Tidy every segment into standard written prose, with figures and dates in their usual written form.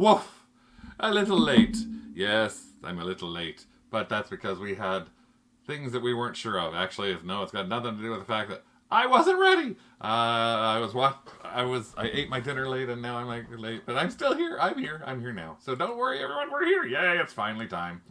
Woof! A little late. Yes, I'm a little late. But that's because we had things that we weren't sure of. Actually, no, it's got nothing to do with the fact that I wasn't ready. I ate my dinner late, and now I'm like late. But I'm still here. I'm here now. So don't worry, everyone. We're here. Yay! It's finally time.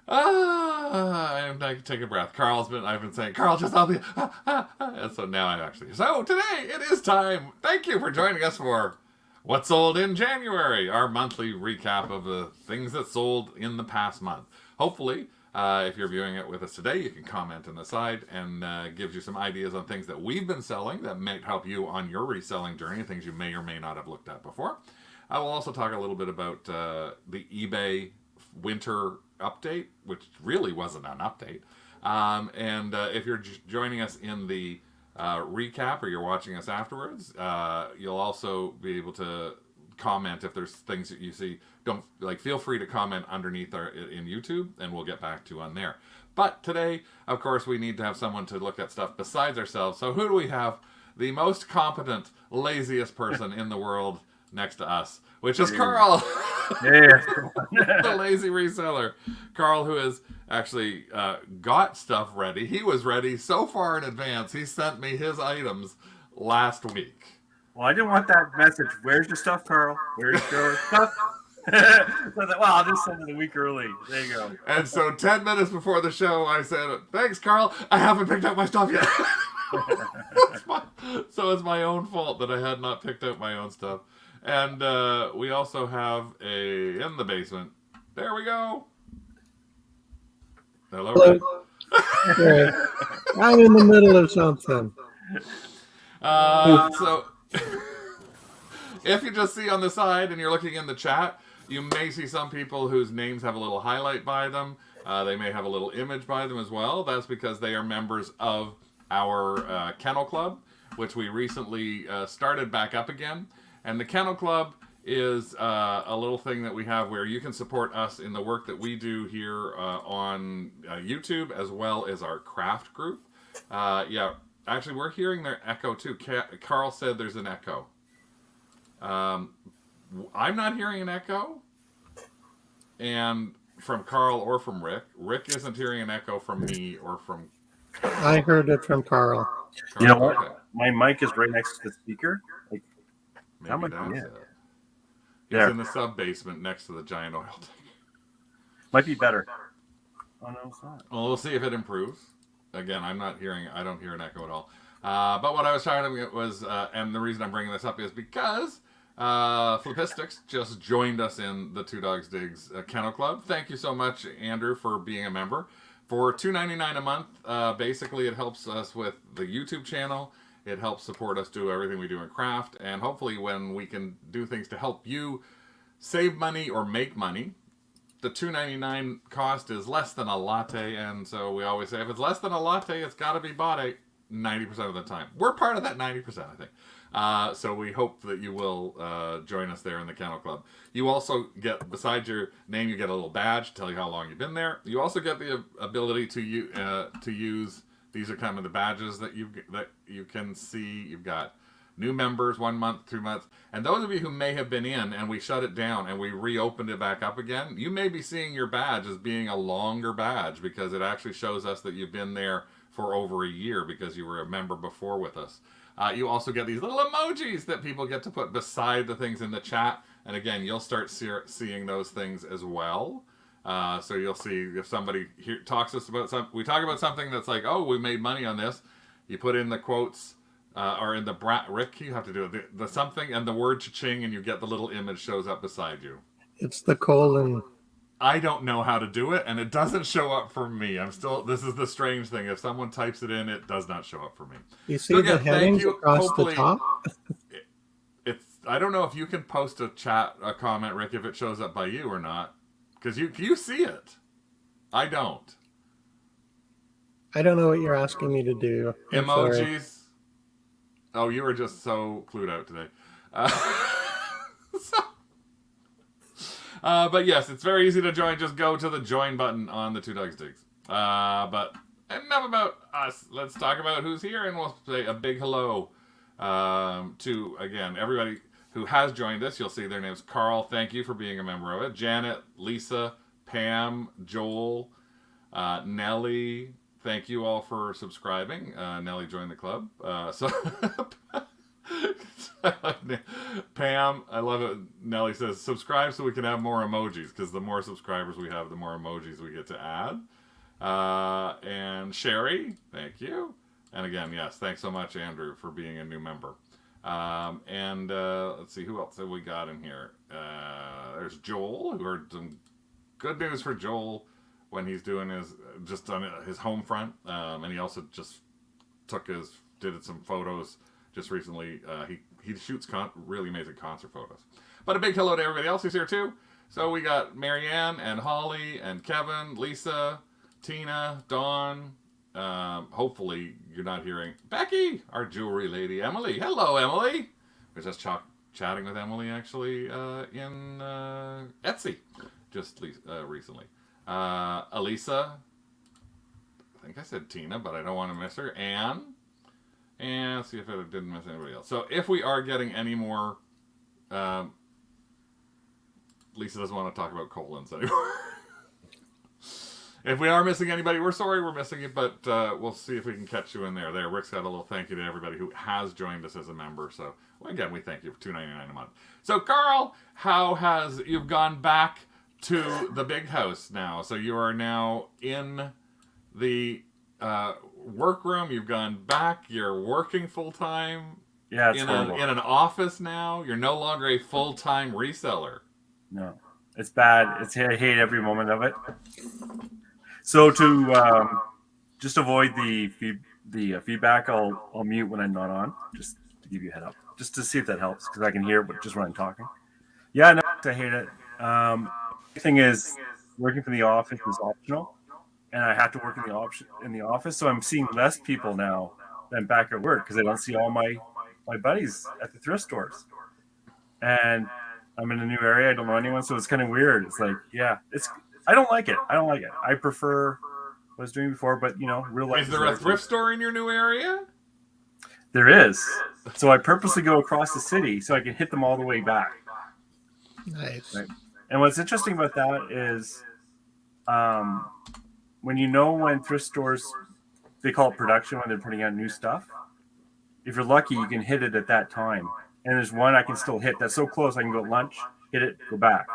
I'm like, take a breath. I've been saying, Carl, just help me. And so now I'm actually. So today it is time. Thank you for joining us for What Sold in January, our monthly recap of the things that sold in the past month. Hopefully, if you're viewing it with us today, you can comment on the side and gives you some ideas on things that we've been selling that might help you on your reselling journey, things you may or may not have looked at before. I will also talk a little bit about the eBay winter update, which really wasn't an update. And if you're joining us in the recap or you're watching us afterwards, you'll also be able to comment if there's things that you see. Feel free to comment underneath in YouTube, and we'll get back to you on there. But today, of course, we need to have someone to look at stuff besides ourselves. So who do we have? The most competent, laziest person in the world next to us, which is Carl. Yeah. The Lazy Reseller. Carl, who has actually got stuff ready. He was ready so far in advance. He sent me his items last week. Well, I didn't want that message. Where's your stuff, Carl? Where's your stuff? So I thought, well, I'll just send it a week early. There you go. And so 10 minutes before the show, I said, thanks, Carl. I haven't picked up my stuff yet. So it's my own fault that I had not picked up my own stuff. And we also have in the basement. There we go. Hello. Right. I'm in the middle of something. So if you just see on the side and you're looking in the chat, you may see some people whose names have a little highlight by them. They may have a little image by them as well. That's because they are members of our Kennel Club, which we recently started back up again. And the Kennel Club is a little thing that we have where you can support us in the work that we do here on YouTube, as well as our craft group. Actually, we're hearing their echo too. Carl said there's an echo. I'm not hearing an echo. And from Carl or from Rick. Rick isn't hearing an echo from me or from Carl. I heard it from Carl. You know what? Okay. My mic is right next to the speaker. Maybe that's it. He's in the sub-basement next to the giant oil tank. Might be better. Oh, no, it's not. Well, we'll see if it improves. Again, I don't hear an echo at all. But what I was trying to get was, and the reason I'm bringing this up is because Flipistics just joined us in the Two Dogs Digs Kennel Club. Thank you so much, Andrew, for being a member. For $2.99 a month, basically it helps us with the YouTube channel. It helps support us do everything we do in craft. And hopefully when we can do things to help you save money or make money, the $2.99 cost is less than a latte. And so we always say if it's less than a latte, it's got to be bought 90% of the time. We're part of that 90%, I think. So we hope that you will join us there in the Kennel Club. You also get, besides your name, you get a little badge to tell you how long you've been there. You also get the ability to use. These are kind of the badges that you can see. You've got new members, 1 month, 2 months. And those of you who may have been in and we shut it down and we reopened it back up again, you may be seeing your badge as being a longer badge because it actually shows us that you've been there for over a year because you were a member before with us. You also get these little emojis that people get to put beside the things in the chat. And again, you'll start seeing those things as well. So you'll see if somebody talks to us about something. We talk about something that's like, oh, we made money on this. You put in the quotes or in the Rick, you have to do it, the something and the word cha-ching, and you get the little image shows up beside you. It's the colon. I don't know how to do it, and it doesn't show up for me. This is the strange thing. If someone types it in, it does not show up for me. You see the headings across the top? I don't know if you can post a comment, Rick, if it shows up by you or not. Because you see it. I don't. I don't know what you're asking me to do. I'm emojis. Sorry. Oh, you were just so clued out today. But yes, it's very easy to join. Just go to the join button on the Two Dogs Digs. But enough about us. Let's talk about who's here, and we'll say a big hello to, again, everybody. who has joined us. You'll see their names. Carl, thank you for being a member of it. Janet, Lisa, Pam, Joel, Nellie, thank you all for subscribing. Nellie joined the club. Pam, I love it. Nellie says, subscribe so we can have more emojis, because the more subscribers we have, the more emojis we get to add. And Sherry, thank you. And again, yes, thanks so much, Andrew, for being a new member. Let's see, who else have we got in here? There's Joel, who heard some good news for Joel when he's doing his home front. And he also just did some photos just recently. He shoots really amazing concert photos. But a big hello to everybody else who's here too. So we got Marianne and Holly and Kevin, Lisa, Tina, Dawn. Hopefully you're not hearing Becky, our jewelry lady, Emily. Hello, Emily. We're just chatting with Emily actually in Etsy just recently. Elisa. I think I said Tina, but I don't want to miss her. Anne. And let's see if I didn't miss anybody else. So if we are getting any more, Lisa doesn't want to talk about colons anymore. If we are missing anybody, we're sorry we're missing it, but we'll see if we can catch you in there. Rick's got a little thank you to everybody who has joined us as a member. So again, we thank you for $2.99 a month. So Carl, you've gone back to the big house now? So you are now in the workroom. You've gone back. You're working full time. Yeah, it's in horrible. an office now. You're no longer a full-time reseller. No, it's bad. I hate every moment of it. So to just avoid the feedback, I'll mute when I'm not on, just to give you a head up, just to see if that helps, because I can hear just when I'm talking. Yeah, no, I hate it. The thing is, working from the office is optional, and I have to work in the office, so I'm seeing less people now than back at work, because I don't see all my buddies at the thrift stores, and I'm in a new area. I don't know anyone, so it's kind of weird. It's like, yeah, I don't like it. I prefer what I was doing before, but real life. Is there a thrift store in your new area? There is. So I purposely go across the city so I can hit them all the way back. Nice. Right? And what's interesting about that is, when thrift stores, they call it production when they're putting out new stuff. If you're lucky, you can hit it at that time. And there's one I can still hit that's so close I can go lunch, hit it, go back.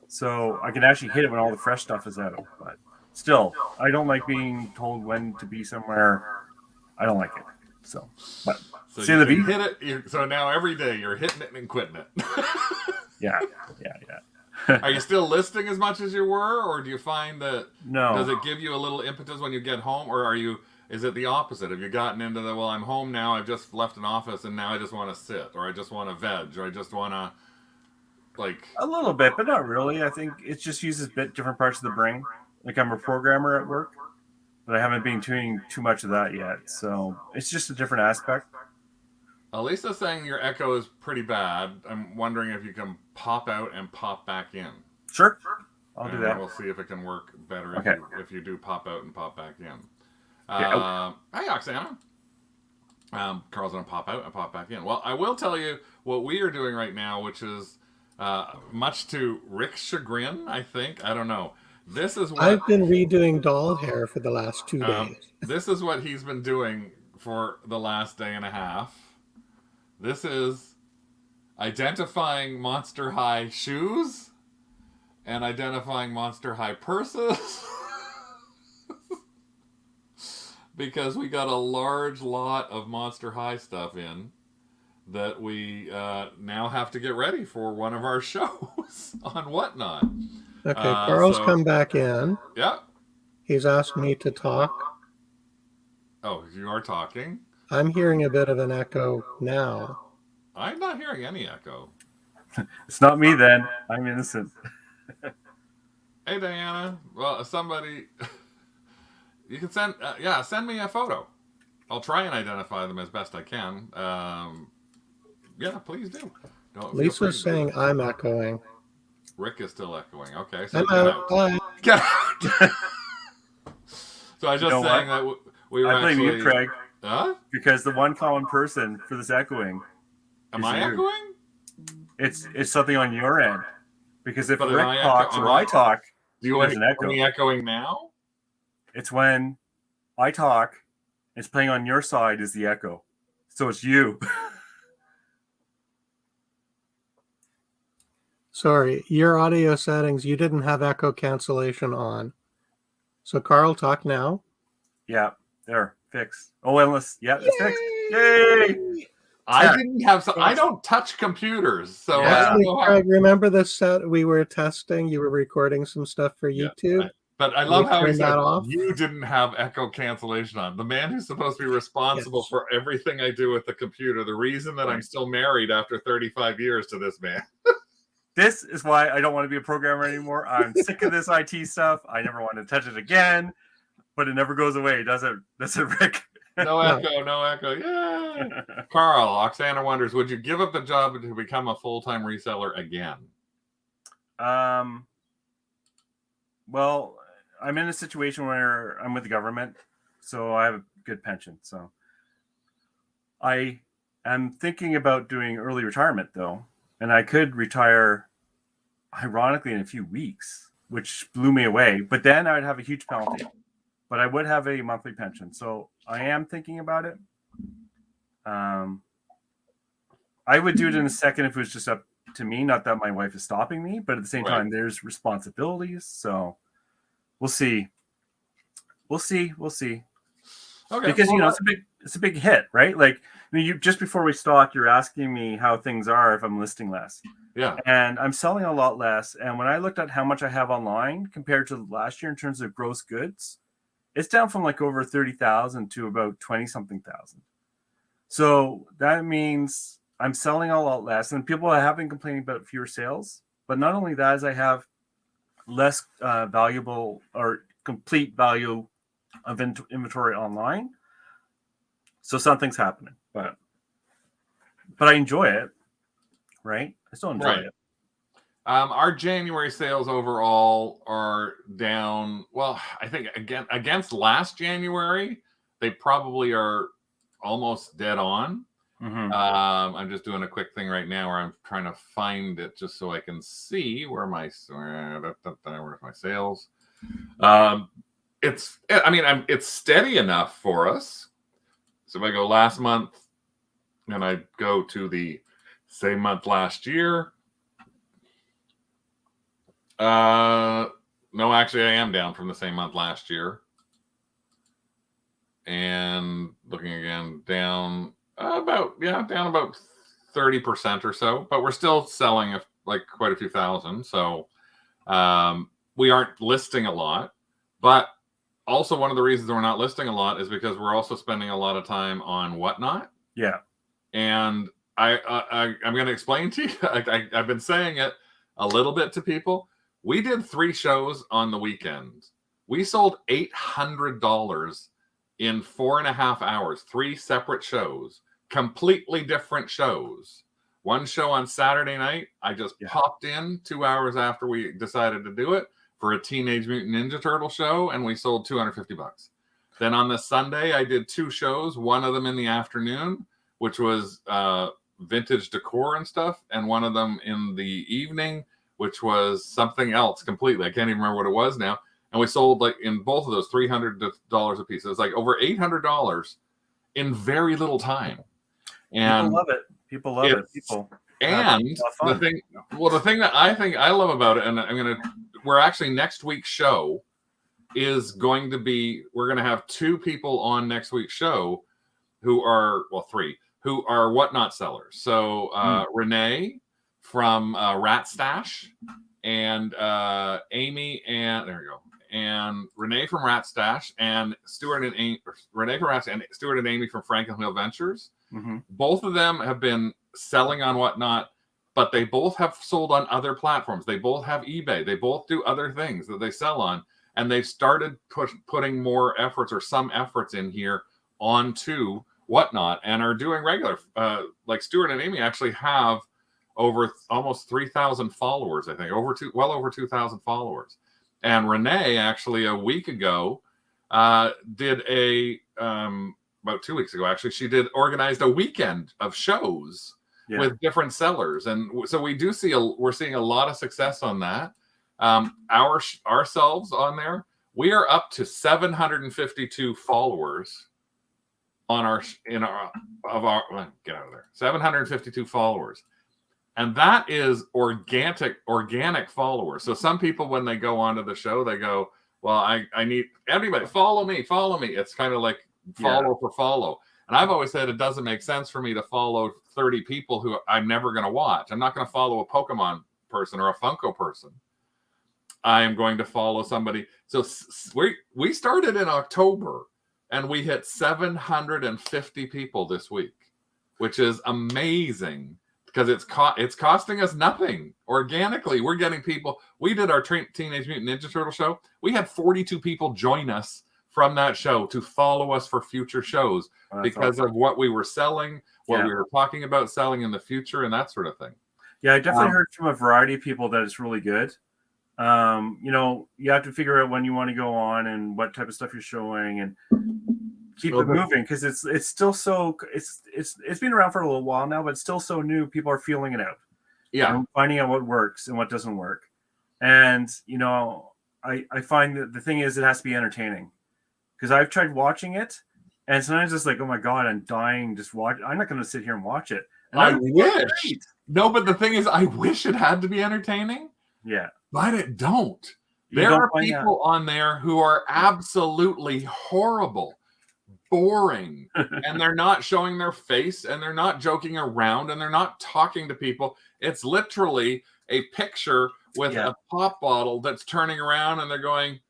So I can actually hit it when all the fresh stuff is out. But still, I don't like being told when to be somewhere. I don't like it. So You can hit it. So now every day you're hitting it and quitting it. Yeah. Are you still listing as much as you were, or do you find that No? Does it give you a little impetus when you get home, or is it the opposite? Have you gotten into I'm home now, I've just left an office and now I just want to sit, or I just want to veg, or I just want to A little bit, but not really. I think it just uses different parts of the brain. Like, I'm a programmer at work, but I haven't been doing too much of that yet. So it's just a different aspect. Elisa's saying your echo is pretty bad. I'm wondering if you can pop out and pop back in. Sure. I'll do that. We'll see if it can work better if you do pop out and pop back in. Hi, Oksana. Carl's going to pop out and pop back in. Well, I will tell you what we are doing right now, which is much to Rick's chagrin, I think. I don't know. This is what I've been redoing doll hair for the last 2 days. This is what he's been doing for the last day and a half. This is identifying Monster High shoes and identifying Monster High purses. Because we got a large lot of Monster High stuff in that we now have to get ready for one of our shows on Whatnot. Okay, Carl's come back in. Yeah. He's asked me to talk. Oh, you are talking? I'm hearing a bit of an echo now. I'm not hearing any echo. It's not me then. I'm innocent. Hey, Diana. Well, somebody... You can send me a photo. I'll try and identify them as best I can. Yeah, please do. Lisa's saying I'm echoing. Rick is still echoing. Okay, so I'm out. Bye. Get out. So I was just saying that we were I blame actually... you, Craig. Huh? Because the one common person for this echoing. Am I echoing? It's something on your end. Because if But am Rick I talks or I talk, do you there's an hear echo. me echoing now? It's when I talk, it's playing on your side is the echo. So it's you. Sorry, your audio settings, you didn't have echo cancellation on. So Carl, talk now. Yeah, there, fixed. Oh, endless. Yeah, it's fixed. Yay! I Tech. didn't have some. I don't touch computers, so Yeah. I don't Actually, know how. Craig, remember the set we were testing? You were recording some stuff for Yeah, YouTube. but I You love how he turned said that off? you didn't have echo cancellation on. The man who's supposed to be responsible Yes. for everything I do with the computer. The reason that I'm Right. still married after 35 years to this man. This is why I don't want to be a programmer anymore. I'm sick of this IT stuff. I never want to touch it again. But it never goes away, does it? Does it, Rick? No echo, no echo. Yeah. Carl, Oksana wonders, would you give up the job to become a full-time reseller again? Well, I'm in a situation where I'm with the government, so I have a good pension. So I am thinking about doing early retirement, though, and I could retire, ironically, in a few weeks, which blew me away. But then I would have a huge penalty, but I would have a monthly pension. So I am thinking about it. I would do it in a second if it was just up to me. Not that my wife is stopping me, but at the same time, there's responsibilities. So we'll see. We'll see. Okay. Because it's a big hit, right? Like you just before we talk, you're asking me how things are if I'm listing less. Yeah. And I'm selling a lot less. And when I looked at how much I have online compared to last year in terms of gross goods, it's down from like over 30,000 to about 20 something thousand. So that means I'm selling a lot less, and people have been complaining about fewer sales. But not only that, is I have less valuable or complete value of inventory online. So something's happening, but I enjoy it, right? I still enjoy it. Our January sales overall are down. Well, I think again against last January, they probably are almost dead on. Mm-hmm. I'm just doing a quick thing right now where I'm trying to find it just so I can see where's my sales. It's steady enough for us. So if I go last month and I go to the same month last year, no, actually I am down from the same month last year. And looking again, down about 30% or so, but we're still selling like quite a few thousand. So we aren't listing a lot, but also one of the reasons we're not listing a lot is because we're also spending a lot of time on Whatnot. Yeah. And I'm going to explain to you, I've been saying it a little bit to people. We did 3 shows on the weekend. We sold $800 in 4.5 hours, 3 separate shows, completely different shows. One show on Saturday night, I just popped in 2 hours after we decided to do it for a Teenage Mutant Ninja Turtle show, and we sold $250. Then on the Sunday, I did 2 shows, one of them in the afternoon, which was vintage decor and stuff, and one of them in the evening, which was something else completely. I can't even remember what it was now. And we sold, like, in both of those, $300 a piece. It was like over $800 in very little time. And people love it. And the thing that I think I love about it, and we're actually next week's show is going to be, we're going to have 2 people on next week's show who are, 3, who are Whatnot sellers. So Renee from Rat Stash and Amy, and there we go. And Renee from Rat Stash and Renee from Rat Stash and Stuart and Amy from Franklin Hill Ventures. Mm-hmm. Both of them have been selling on Whatnot, but they both have sold on other platforms. They both have eBay. They both do other things that they sell on. And they've started putting more efforts or some efforts in here onto Whatnot and are doing regular. Like Stuart and Amy actually have over almost 3,000 followers, I think, well over 2,000 followers. And Renee actually a week ago did about 2 weeks ago, actually, she organized a weekend of shows with different sellers, and so we do see we're seeing a lot of success on that. Ourselves on there, we are up to 752 followers on get out of there, 752 followers. And that is organic followers. So some people, when they go onto the show, they go, well, I need everybody follow me. It's kind of like follow for follow. And I've always said it doesn't make sense for me to follow 30 people who I'm never going to watch. I'm not going to follow a Pokemon person or a Funko person. I am going to follow somebody. So we started in October and we hit 750 people this week, which is amazing. Because it's costing us nothing organically. We're getting people. We did our Teenage Mutant Ninja Turtle show. We had 42 people join us from that show to follow us for future shows because of what we were selling, what we were talking about selling in the future, and that sort of thing. Yeah, I definitely heard from a variety of people that it's really good. You have to figure out when you want to go on and what type of stuff you're showing and keep it moving, because it's still so it's been around for a little while now, but it's still so new. People are feeling it out, finding out what works and what doesn't work. And I find that the thing is, it has to be entertaining, because I've tried watching it and sometimes it's like, oh my god, I'm dying, just watch. I'm not going to sit here and watch it. And I wish. No, but the thing is, I wish it had to be entertaining, but it don't. There are people on there who are absolutely horrible, boring, and they're not showing their face, and they're not joking around, and they're not talking to people. It's literally a picture with a pop bottle that's turning around, and they're going,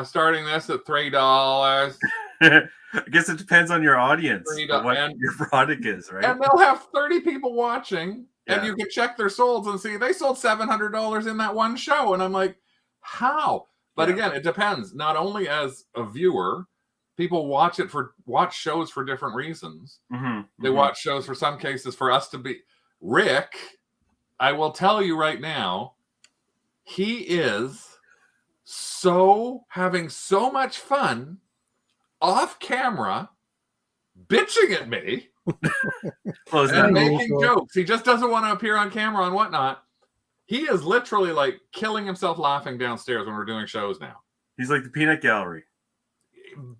starting this at $3. I guess it depends on your audience, what your product is, right? And they'll have 30 people watching, and you can check their solds and see they sold $700 in that one show. And I'm like, how? But again, it depends. Not only as a viewer, people watch shows for different reasons. They watch shows for some cases for us to be. Rick, I will tell you right now, he is having so much fun off camera, bitching at me and making jokes. He just doesn't want to appear on camera and whatnot. He is literally like killing himself laughing downstairs when we're doing shows now. He's like the peanut gallery.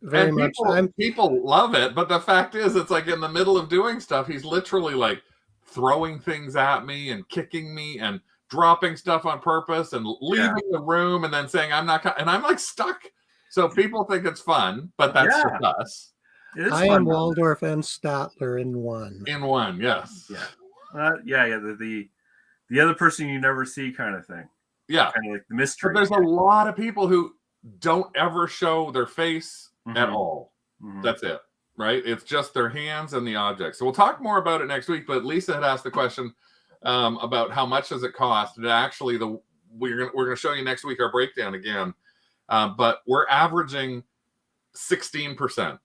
Very much. People love it, but the fact is, it's like in the middle of doing stuff, he's literally like throwing things at me and kicking me and dropping stuff on purpose and leaving the room and then saying I'm not, and I'm like stuck. So people think it's fun, but that's just us. I am Waldorf and Statler in one. In one, yes. The other person you never see, kind of thing. Yeah, kind of like the mystery. But there's a lot of people who don't ever show their face at all. That's it, right? It's just their hands and the object. So we'll talk more about it next week. But Lisa had asked the question about how much does it cost. And actually, we're going to show you next week our breakdown again. But we're averaging 16%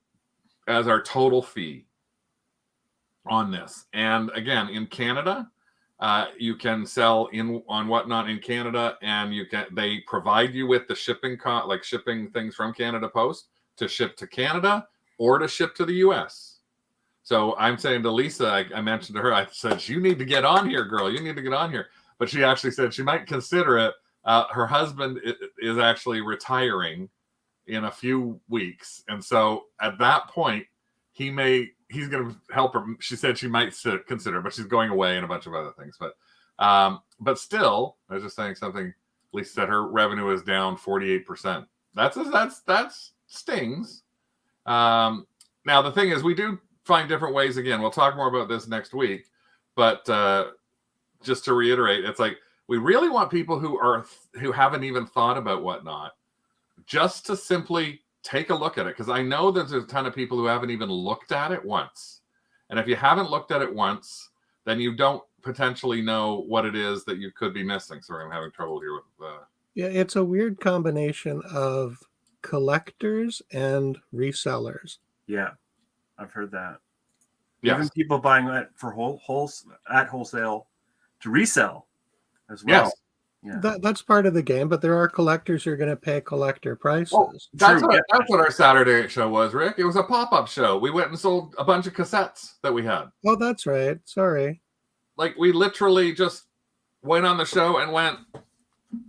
as our total fee on this. And again, in Canada, you can sell on Whatnot in Canada, and they provide you with the shipping like shipping things from Canada Post to ship to Canada or to ship to the US. So I'm saying to Lisa, I mentioned to her, I said, you need to get on here, girl. You need to get on here. But she actually said she might consider it. Her husband is actually retiring in a few weeks. And so at that point, he's going to help her. She said she might consider, but she's going away and a bunch of other things. But still, I was just saying something. Lisa said her revenue is down 48%. That's stings. Now the thing is, we do find different ways. Again, we'll talk more about this next week. But just to reiterate, it's like we really want people who haven't even thought about Whatnot just to simply take a look at it, because I know there's a ton of people who haven't even looked at it once. And if you haven't looked at it once, then you don't potentially know what it is that you could be missing. Sorry, I'm having trouble here with it's a weird combination of collectors and resellers. Yeah, I've heard that. Yes. Even people buying it for wholesale to resell as well. That's part of the game, but there are collectors who are going to pay collector prices. Well, that's what our Saturday show was, Rick. It was a pop-up show. We went and sold a bunch of cassettes that we had. Oh, that's right. Sorry. Like, we literally just went on the show and went,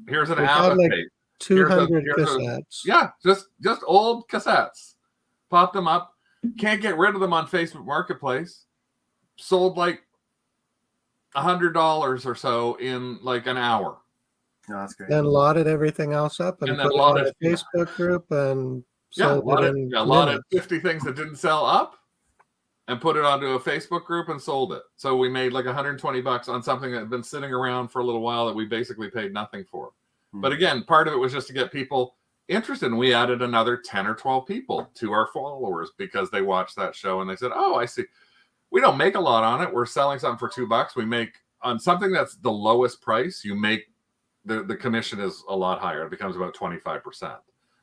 here's an We had ABBA like tape. 200 cassettes. Yeah, just old cassettes. Popped them up. Can't get rid of them on Facebook Marketplace. Sold like $100 or so in like an hour. No, that's great. Then lotted everything else up and And then put it on lotted- a Facebook group and Yeah, sold it in lotted 50 things that didn't sell up and put it onto a Facebook group and sold it. So we made like $120 on something that had been sitting around for a little while that we basically paid nothing for. But again, part of it was just to get people interested. And we added another 10 or 12 people to our followers because they watched that show and they said, oh, I see. We don't make a lot on it. We're selling something for $2. We make on something that's the lowest price, you make the commission is a lot higher. It becomes about 25%.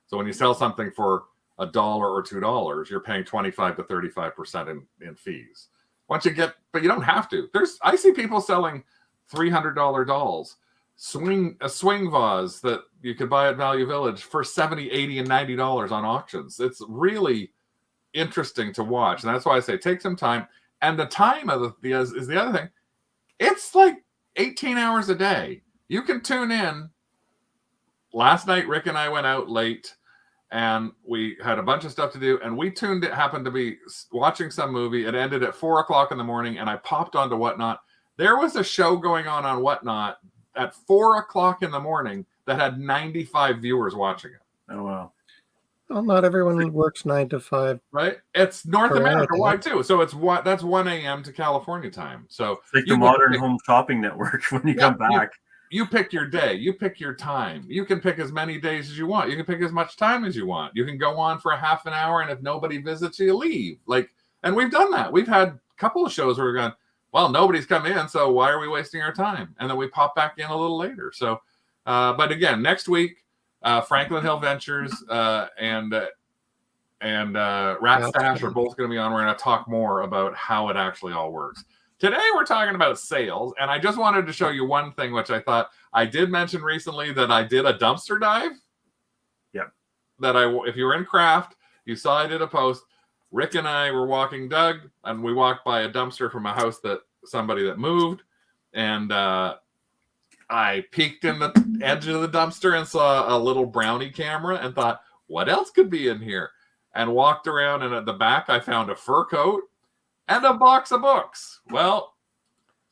So when you sell something for $1 or $2, you're paying 25 to 35% in fees. Once you get, but you don't have to. I see people selling $300 dolls, a swing vase that you could buy at Value Village for $70, $80, and $90 on auctions. It's really interesting to watch, and that's why I say take some time. And the time of is the other thing. It's like 18 hours a day. You can tune in. Last night, Rick and I went out late, and we had a bunch of stuff to do, and we happened to be watching some movie. It ended at 4 o'clock in the morning, and I popped onto Whatnot. There was a show going on Whatnot at 4 o'clock in the morning that had 95 viewers watching it. Oh, wow. Well, not everyone works 9 to 5. Right? It's North Correct. America wide too. So that's 1 a.m. to California time. So it's like the modern home shopping network when you come back. You pick your day. You pick your time. You can pick as many days as you want. You can pick as much time as you want. You can go on for a half an hour, and if nobody visits you, leave. And we've done that. We've had a couple of shows where we're going, well, nobody's come in, so why are we wasting our time? And then we pop back in a little later. So, but again, next week, Franklin Hill Ventures and Rat Stash are both going to be on. We're going to talk more about how it actually all works. Today, we're talking about sales, and I just wanted to show you one thing, which I thought I did mention recently that I did a dumpster dive. Yep. If you were in craft, you saw I did a post. Rick and I were walking Doug, and we walked by a dumpster from a house that somebody that moved, and I peeked in the edge of the dumpster and saw a little brownie camera and thought, what else could be in here? And walked around, and at the back, I found a fur coat and a box of books. Well,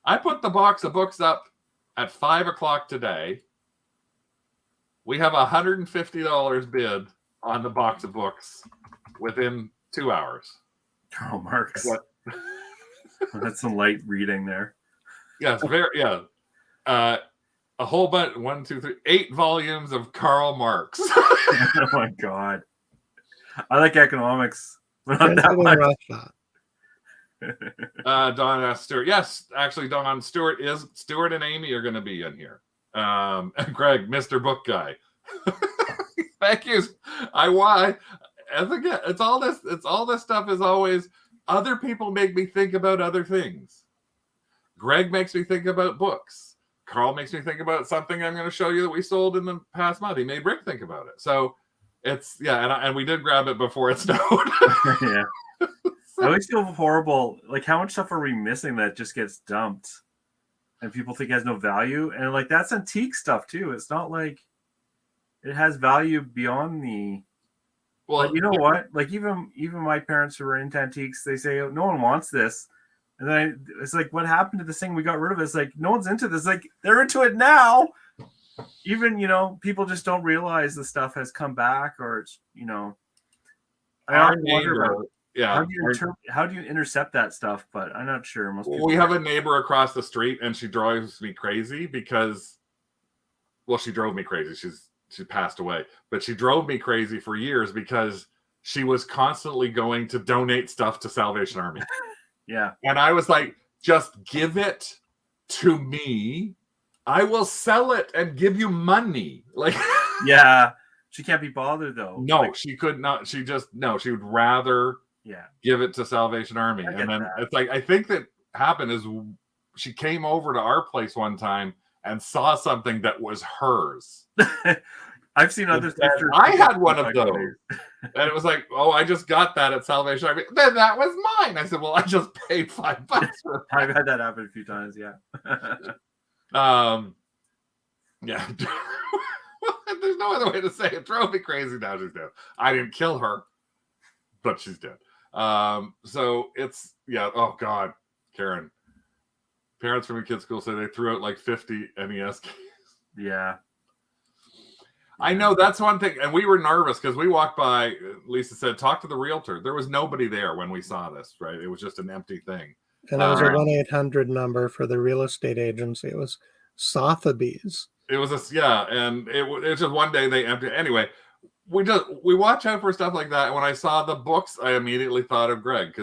I put the box of books up at 5 o'clock today. We have $150 bid on the box of books within 2 hours. Oh, Marks. That's some light reading there. Yes, a whole bunch, 1, 2, 3, 8 volumes of Karl Marx. Oh my God. I like economics, but not that much. Don asked Stuart. Yes, actually, Don Stuart and Amy are going to be in here. Greg, Mr. Book Guy. Thank you. It's all this stuff is always other people make me think about other things. Greg makes me think about books. Carl makes me think about something I'm going to show you that we sold in the past month. He made Rick think about it. So it's and we did grab it before it snowed. Yeah. I always feel horrible. Like, how much stuff are we missing that just gets dumped and people think it has no value? And like, that's antique stuff too. It's not like it has value beyond the. Well, but you know what? Like, even my parents who were into antiques, they say, oh, no one wants this. And then it's like, what happened to this thing? We got rid of it. It's like, no one's into this. Like, they're into it now. Even, people just don't realize the stuff has come back, or it's, I wonder, yeah. How do you intercept that stuff? But I'm not sure. We have a neighbor across the street, and she drives me crazy because, well, she drove me crazy. She passed away, but she drove me crazy for years because she was constantly going to donate stuff to Salvation Army. Yeah. And I was like, just give it to me. I will sell it and give you money. Like, yeah. She can't be bothered though. No, she could not. She would rather give it to Salvation Army. And then it's like, I think that happened is she came over to our place one time and saw something that was hers. I've seen other pictures. I had one of those. And it was like, oh, I just got that at Salvation Army. Then that was mine. I said, well, I just paid $5 for it. I've had that happen a few times, yeah. Yeah. There's no other way to say it. Drove me crazy. Now she's dead. I didn't kill her, but she's dead. So it's, yeah, oh God, Karen. Parents from a kid's school say they threw out like 50 NES games. Yeah. I know, that's one thing. And we were nervous because we walked by, Lisa said, talk to the realtor. There was nobody there when we saw this, right? It was just an empty thing. And it was a 1-800 number for the real estate agency. It was Sotheby's. It was and it's just one day they emptied. Anyway, we watch out for stuff like that. And when I saw the books, I immediately thought of Greg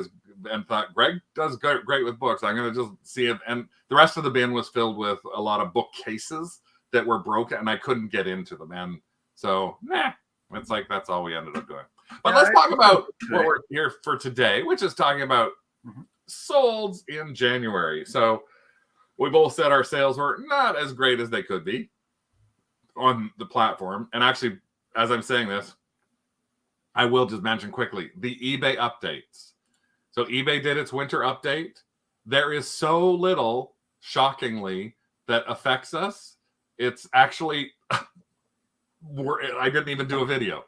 and thought Greg does great with books. I'm going to just see it. And the rest of the bin was filled with a lot of bookcases that were broken, and I couldn't get into them. And so, it's like that's all we ended up doing. But let's talk about what we're here for today, which is talking about solds in January. So we both said our sales were not as great as they could be on the platform. And actually, as I'm saying this, I will just mention quickly the eBay updates. So eBay did its winter update. There is so little, shockingly, that affects us. It's actually, I didn't even do a video.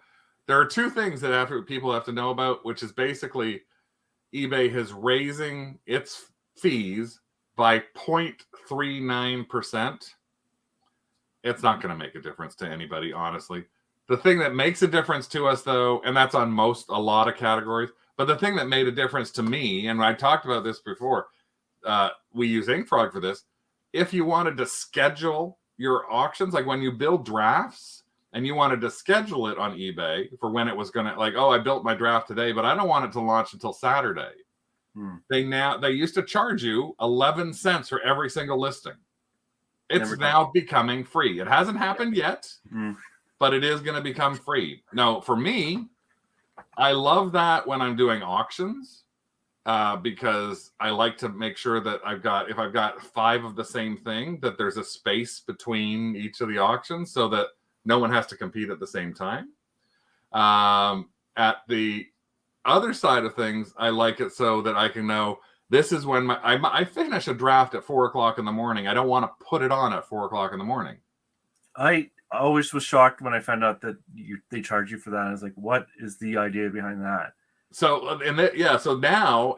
There are two things that people have to know about, which is basically eBay is raising its fees by 0.39%. It's not going to make a difference to anybody, honestly. The thing that makes a difference to us, though, and that's on a lot of categories, but the thing that made a difference to me, and I talked about this before, we use InkFrog for this. If you wanted to schedule your auctions, like when you build drafts and you wanted to schedule it on eBay for when it was going to, like, oh, I built my draft today, but I don't want it to launch until Saturday. They used to charge you 11 cents for every single listing. It's now becoming free. It hasn't happened yet, but it is going to become free. Now, for me, I love that when I'm doing auctions. Because I like to make sure that if I've got 5 of the same thing, that there's a space between each of the auctions so that no one has to compete at the same time. At the other side of things, I like it so that I can know this is when I finish a draft at 4:00 in the morning. I don't want to put it on at 4:00 in the morning. I always was shocked when I found out that they charge you for that. I was like, what is the idea behind that? So so now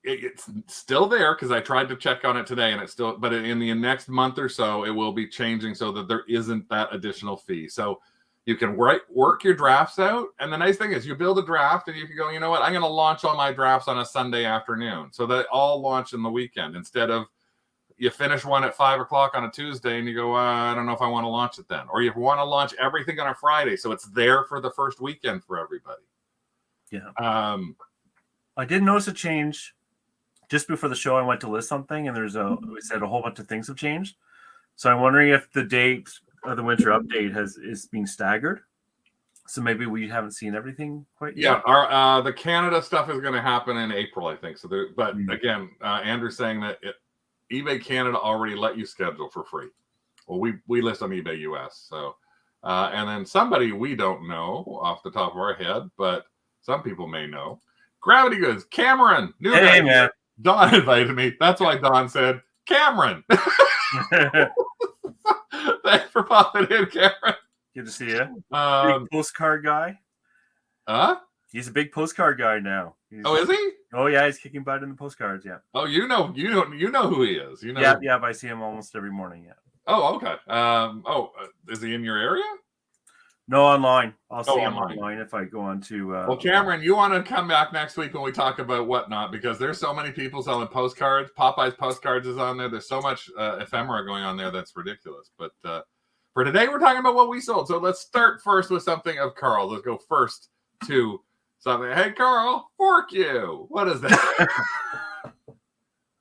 it's still there because I tried to check on it today, and it's still. But in the next month or so, it will be changing so that there isn't that additional fee. So you can work your drafts out, and the nice thing is you build a draft, and you can go, you know what, I'm going to launch all my drafts on a Sunday afternoon, so they all launch in the weekend instead of you finish one at 5:00 on a Tuesday, and you go, I don't know if I want to launch it then, or you want to launch everything on a Friday, so it's there for the first weekend for everybody. Yeah. I did notice a change just before the show. I went to list something, and we said a whole bunch of things have changed. So I'm wondering if the date of the winter update is being staggered. So maybe we haven't seen everything quite yet. Yeah, the Canada stuff is going to happen in April, I think. So, but again, Andrew's saying that eBay Canada already let you schedule for free. Well, we list on eBay US. So, and then somebody we don't know off the top of our head, but some people may know. Gravity Goods, Cameron. New hey, guy. man. Don invited me. That's why Don said, Cameron. Thanks for popping in, Cameron. Good to see you. Big postcard guy. He's a big postcard guy now. Is he? Oh yeah, he's kicking butt in the postcards. Yeah. Oh, you know who he is. You know. Yeah. I see him almost every morning. Yeah. Oh, okay. Is he in your area? No, online. I'll see him online if I go on to. Well, Cameron, you want to come back next week when we talk about whatnot, because there's so many people selling postcards. Popeye's postcards is on there. There's so much ephemera going on there that's ridiculous. But for today, we're talking about what we sold. So let's start first with something of Carl. Let's go first to something. Hey, Carl, fork you. What is that?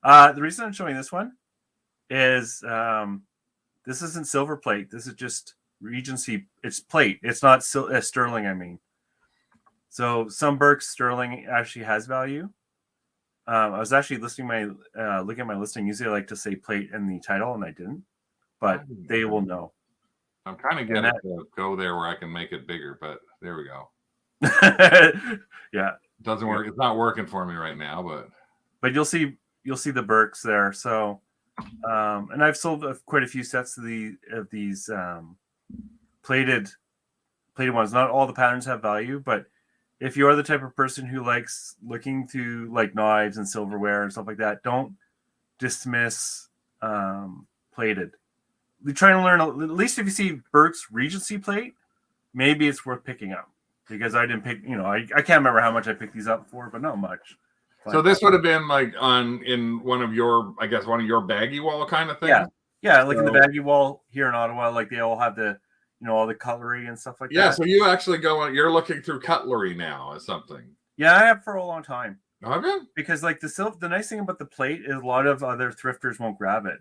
The reason I'm showing this one is this isn't silver plate. This is just Regency. It's plate. It's not sterling. I mean, so some Burke sterling actually has value. I was actually looking at my listing. Usually, I like to say plate in the title, and I didn't. but they will know. I'm trying to get it to go there where I can make it bigger, but there we go. Yeah, it doesn't work. It's not working for me right now, but you'll see the Burks there. So, and I've sold quite a few sets of these plated ones. Not all the patterns have value, but if you are the type of person who likes looking through like knives and silverware and stuff like that, don't dismiss plated. We're trying to learn, at least if you see Burke's Regency plate, maybe it's worth picking up, because I didn't pick, I can't remember how much I picked these up for, but not much. so this would have been like in one of your baggy wall kind of things. Yeah, like in the baggy wall here in Ottawa, like they all have the all the cutlery and stuff like that. Yeah, so you actually you're looking through cutlery now as something. Yeah, I have for a long time. Okay. Because like the nice thing about the plate is a lot of other thrifters won't grab it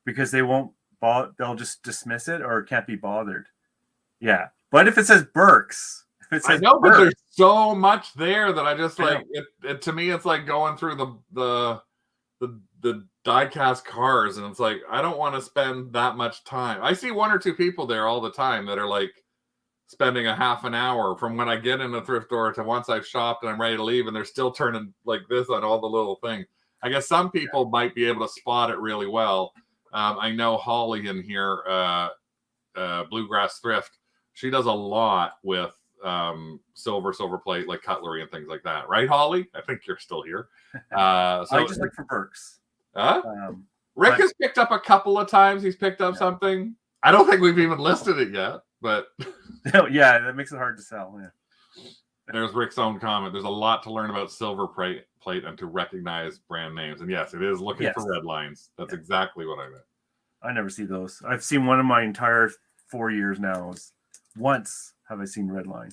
because they won't they'll just dismiss it or can't be bothered. Yeah. But if it says Burks, I know, but there's so much there that I just like it. To me, it's like going through the die-cast cars, and it's like I don't want to spend that much time. I see one or two people there all the time that are like spending a half an hour from when I get in the thrift store to once I've shopped and I'm ready to leave, and they're still turning like this on all the little things. I guess some people might be able to spot it really well. I know Holly in here, Bluegrass Thrift. She does a lot with silver plate, like cutlery and things like that. Right, Holly? I think you're still here. So I just look for Burks. Rick has picked up a couple of times. He's picked up something. I don't think we've even listed it yet, but yeah, that makes it hard to sell. Yeah. There's Rick's own comment. There's a lot to learn about silver plate and to recognize brand names. And yes, it is looking for red lines. That's exactly what I meant. I never see those. I've seen one in my entire 4 years now. Once have I seen red line.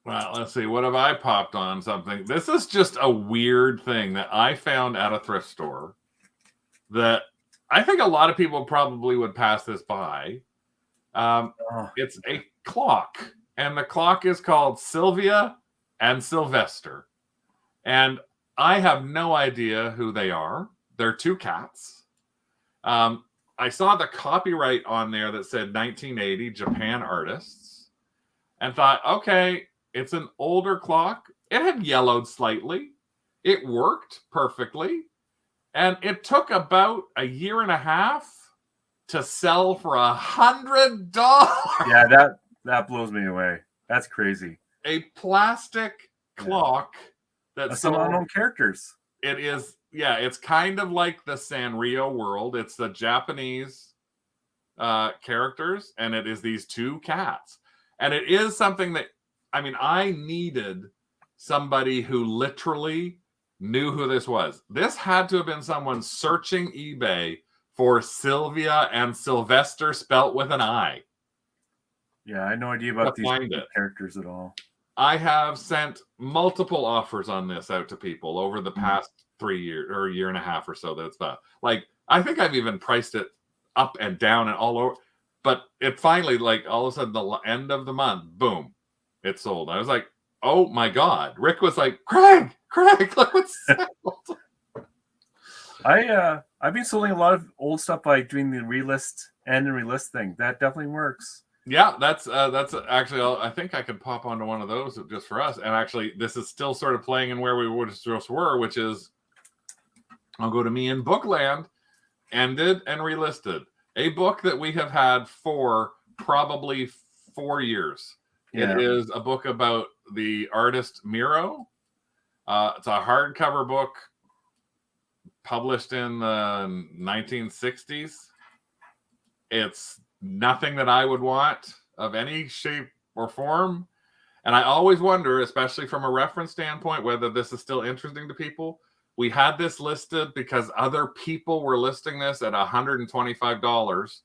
Well, let's see. What have I popped on something? This is just a weird thing that I found at a thrift store that I think a lot of people probably would pass this by. It's a clock, and the clock is called Sylvia and Sylvester. And I have no idea who they are. They're two cats. I saw the copyright on there that said 1980 Japan artists and thought, okay, it's an older clock. It had yellowed slightly. It worked perfectly. And it took about a year and a half to sell for $100. Yeah, that blows me away. That's crazy. A plastic clock that's some unknown characters. It is, yeah, it's kind of like the Sanrio world. It's the Japanese characters, and it is these two cats. And it is something that, I mean, I needed somebody who literally knew who this was. This had to have been someone searching eBay for Sylvia and Sylvester spelt with an I. Yeah, I had no idea about these characters at all. I have sent multiple offers on this out to people over the past 3 years or a year and a half or so. That's about like, I think I've even priced it up and down and all over. But it finally, like, all of a sudden, the end of the month, boom, it sold. I was like, oh my God. Rick was like, Craig, look what's sold. I've been selling a lot of old stuff by doing the relist and the relist thing. That definitely works. Yeah, that's actually, I think I could pop onto one of those just for us. And actually, this is still sort of playing in where we just were, which is, I'll go to me in Bookland, ended and relisted. A book that we have had for probably 4 years. Yeah. It is a book about the artist Miro. It's a hardcover book published in the 1960s. It's nothing that I would want of any shape or form. And I always wonder, especially from a reference standpoint, whether this is still interesting to people. We had this listed because other people were listing this at $125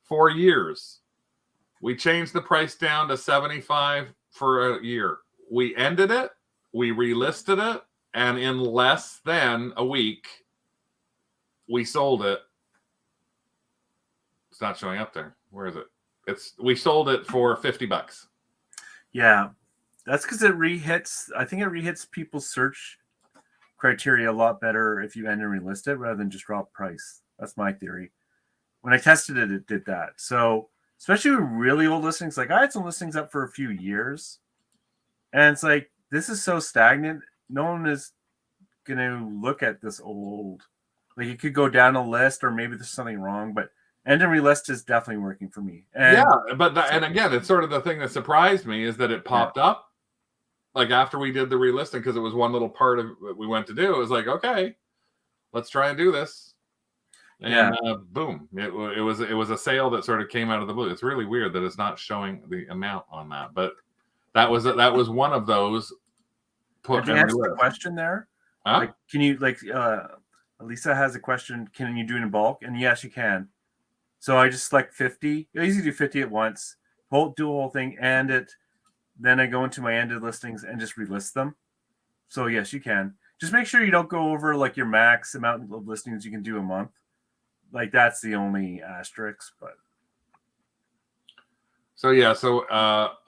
for years. We changed the price down to $75 for a year. We ended it, we relisted it, and in less than a week, we sold it. It's not showing up there. Where is it? We sold it for $50. Yeah, that's because it rehits. I think it rehits people's search criteria a lot better if you end and relist it rather than just drop price. That's my theory. when I tested it, it did that. So especially with really old listings, like I had some listings up for a few years, and it's like this is so stagnant. No one is gonna look at this old. Like it could go down a list, or maybe there's something wrong, but end and relist is definitely working for me. And and again, it's sort of the thing that surprised me is that it popped up like after we did the relisting, because it was one little part of what we went to do. It was like, okay, let's try and do this. And boom, it was a sale that sort of came out of the blue. It's really weird that it's not showing the amount on that, but that was one of those. Put to answer the question there, like, can you Lisa has a question? Can you do it in bulk? And yes, you can. So I just select 50. I usually do 50 at once. Do the whole thing, and then I go into my ended listings and just relist them. So yes, you can. Just make sure you don't go over like your max amount of listings you can do a month. Like that's the only asterisk, but. So